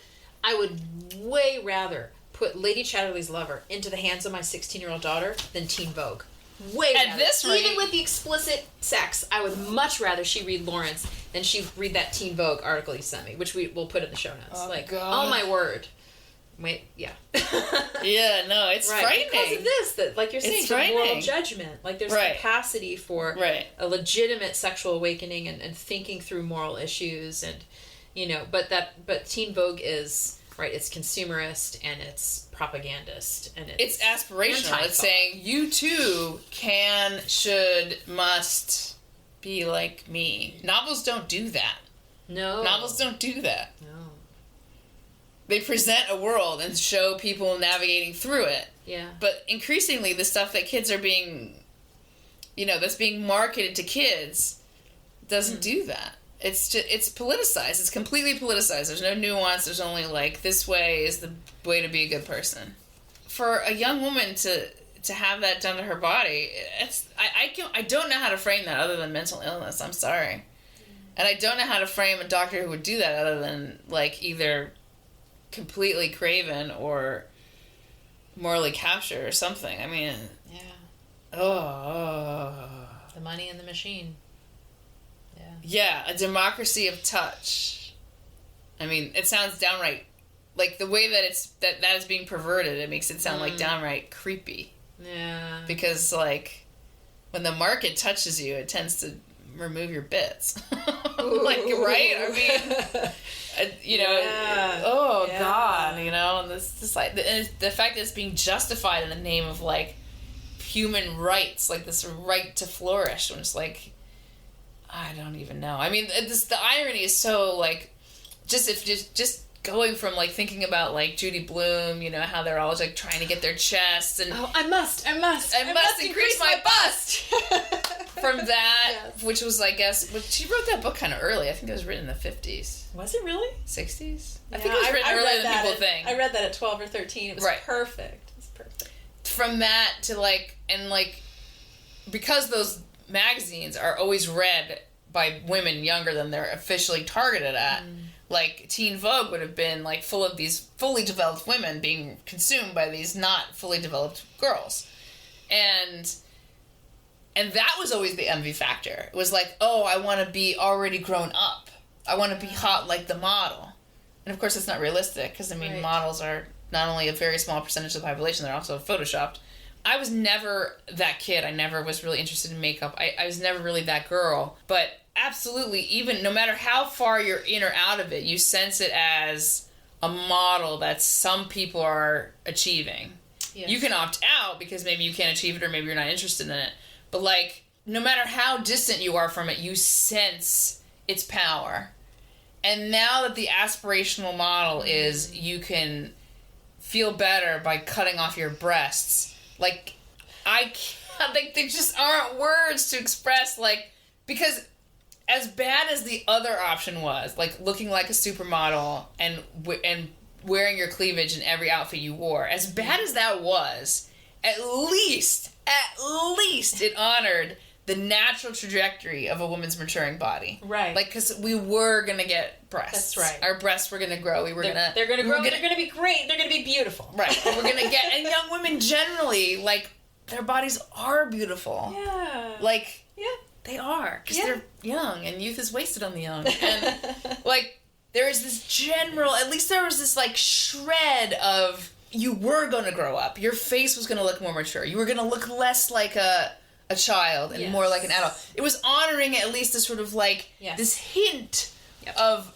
would way rather put Lady Chatterley's Lover into the hands of my 16-year-old daughter than Teen Vogue. Way At rather. This rate, even with the explicit sex, I would much rather she read Lawrence than she read that Teen Vogue article you sent me, which we'll put in the show notes. God. Oh my word. Wait, yeah. Yeah, no, it's frightening. Because of this, that like you're saying, the moral judgment. Like there's capacity for a legitimate sexual awakening and thinking through moral issues and but Teen Vogue is it's consumerist and it's propagandist and it's aspirational. anti-thought. It's saying you too can, should, must be like me. Novels don't do that. No. Novels don't do that. No. They present a world and show people navigating through it. Yeah. But increasingly, the stuff that kids are being, that's being marketed to kids doesn't do that. It's just, it's politicized. It's completely politicized. There's no nuance. There's only this way is the way to be a good person. For a young woman to have that done to her body, I don't know how to frame that other than mental illness. I'm sorry. And I don't know how to frame a doctor who would do that other than either completely craven or morally captured or something. I mean, the money in the machine. Yeah, a democracy of touch. I mean, it sounds downright the way that that is being perverted. It makes it sound downright creepy. Yeah. Because when the market touches you, it tends to remove your bits. Right? I mean, God, in this society. And the fact that it's being justified in the name of, like, human rights, like this right to flourish, when it's like, I don't even know. I mean, the irony is so, like, just going from, like, thinking about, like, Judy Blume, you know, how they're always, like, trying to get their chests and... Oh, I must increase my bust! From that, yes. which was, I guess... But she wrote that book kind of early. I think it was written in the 50s. Was it really? 60s? Yeah, I think it was written earlier than people think. I read that at 12 or 13. It was perfect. It was perfect. From that to, like... And, like... Because those magazines are always read by women younger than they're officially targeted at... Like, Teen Vogue would have been, like, full of these fully developed women being consumed by these not fully developed girls. And that was always the envy factor. It was like, oh, I want to be already grown up. I want to be hot like the model. And, of course, it's not realistic, because, I mean, models are not only a very small percentage of the population, they're also photoshopped. I was never that kid. I never was really interested in makeup. I was never really that girl. But... Absolutely, even no matter how far you're in or out of it, you sense it as a model that some people are achieving. Yes. You can opt out because maybe you can't achieve it or maybe you're not interested in it. But, like, no matter how distant you are from it, you sense its power. And now that the aspirational model is you can feel better by cutting off your breasts, like, I can't, like, there just aren't words to express, like, because... As bad as the other option was, like looking like a supermodel and wearing your cleavage in every outfit you wore, as bad as that was, at least it honored the natural trajectory of a woman's maturing body. Right. Like, because we were going to get breasts. That's right. Our breasts were going to grow. They're going to grow. They're going to be great. They're going to be beautiful. Right. We're going to get, and young women generally, like, their bodies are beautiful. Yeah. Like, yeah. They are, because they're young, and youth is wasted on the young. And, like, there is this general, at least there was this, like, shred of, you were going to grow up. Your face was going to look more mature. You were going to look less like a child and more like an adult. It was honoring at least this sort of, like, this hint of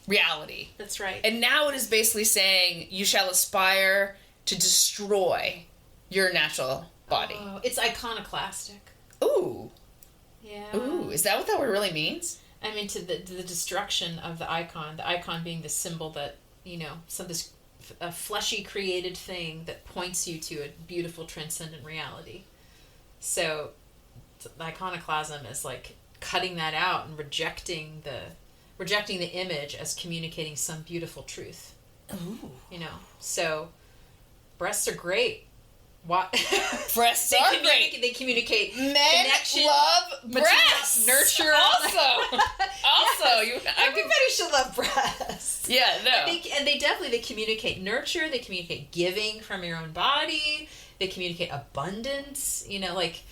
reality. That's right. And now it is basically saying, you shall aspire to destroy your natural body. Oh, it's iconoclastic. Ooh. Yeah. Ooh, is that what that word really means? I mean, to the destruction of the icon being the symbol that, you know, this a fleshy created thing that points you to a beautiful transcendent reality. So the iconoclasm is like cutting that out and rejecting the image as communicating some beautiful truth. Ooh. You know, so breasts are great. What? Breasts are great. They communicate men connection, love breasts. Nurture. Everybody should love breasts. Yeah, no. And they definitely communicate nurture. They communicate giving from your own body. They communicate abundance. You know, like,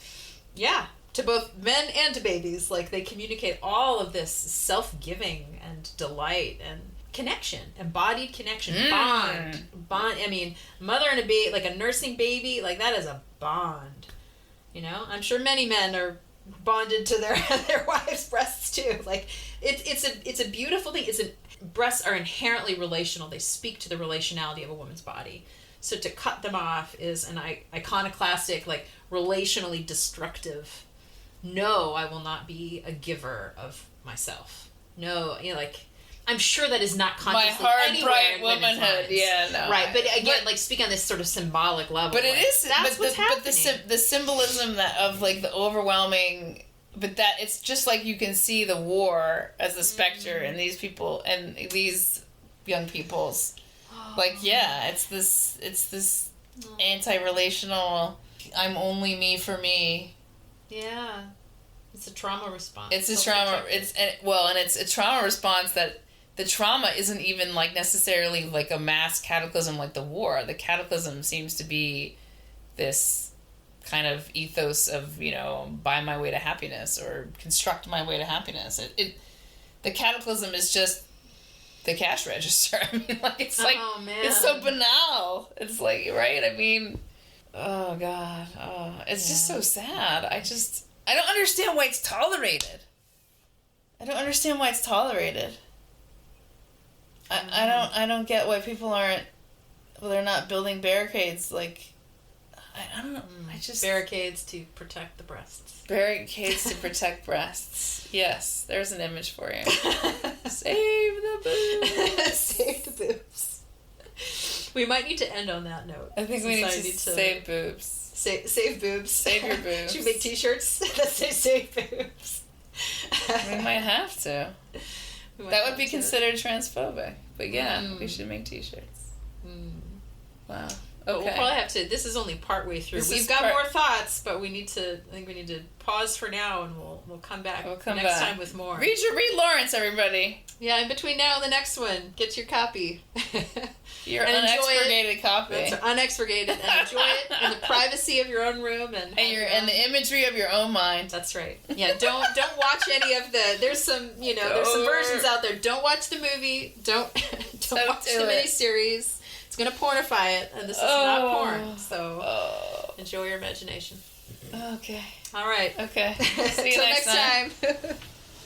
yeah, to both men and to babies. Like, they communicate all of this self-giving and delight and connection, embodied connection, bond. I mean, mother and a baby, like a nursing baby, like that is a bond. You know, I'm sure many men are bonded to their wives' breasts too. Like, it's a beautiful thing. Breasts are inherently relational. They speak to the relationality of a woman's body. So to cut them off is an iconoclastic, like, relationally destructive. No, I will not be a giver of myself. No, you know, like, I'm sure that is not consciously anywhere in women's minds. Yeah, no. Right, but again, like, speak on this sort of symbolic level. But it is, that's what's happening. But the symbolism of, like, the overwhelming, but that it's just like you can see the war as a specter and these people and these young people's, like, it's this anti-relational, I'm only me for me. Yeah. It's a trauma response. It's a trauma, it's a trauma response that the trauma isn't even, like, necessarily like a mass cataclysm like the war. The cataclysm seems to be this kind of ethos of, you know, buy my way to happiness or construct my way to happiness. The cataclysm is just the cash register. I mean, like, it's like, it's so banal. It's like, right? I mean, oh God. Oh, it's just so sad. I don't understand why it's tolerated. I don't get why people aren't. Well, they're not building barricades. Like, I don't know. I just barricades to protect the breasts. Barricades to protect breasts. Yes, there's an image for you. Save the boobs. Save the boobs. We might need to end on that note. I think we need to save boobs. Save boobs. Save your boobs. Should we make t-shirts that say save boobs? We might have to. That would be considered transphobic. But yeah, we should make t-shirts. Wow. Okay. But we'll probably have to. This is only partway through. We've got more thoughts, but I think we need to pause for now, and we'll come back next time with more. Read Lawrence, everybody. Yeah, in between now and the next one, get your copy. Your unexpurgated copy. That's unexpurgated, and enjoy it in the privacy of your own room and the imagery of your own mind. That's right. Yeah, don't watch any of the. There's some versions out there. Don't watch the movie. Don't watch the miniseries. It's going to pornify it, and this is not porn, so enjoy your imagination. Okay. All right. Okay. See you next time.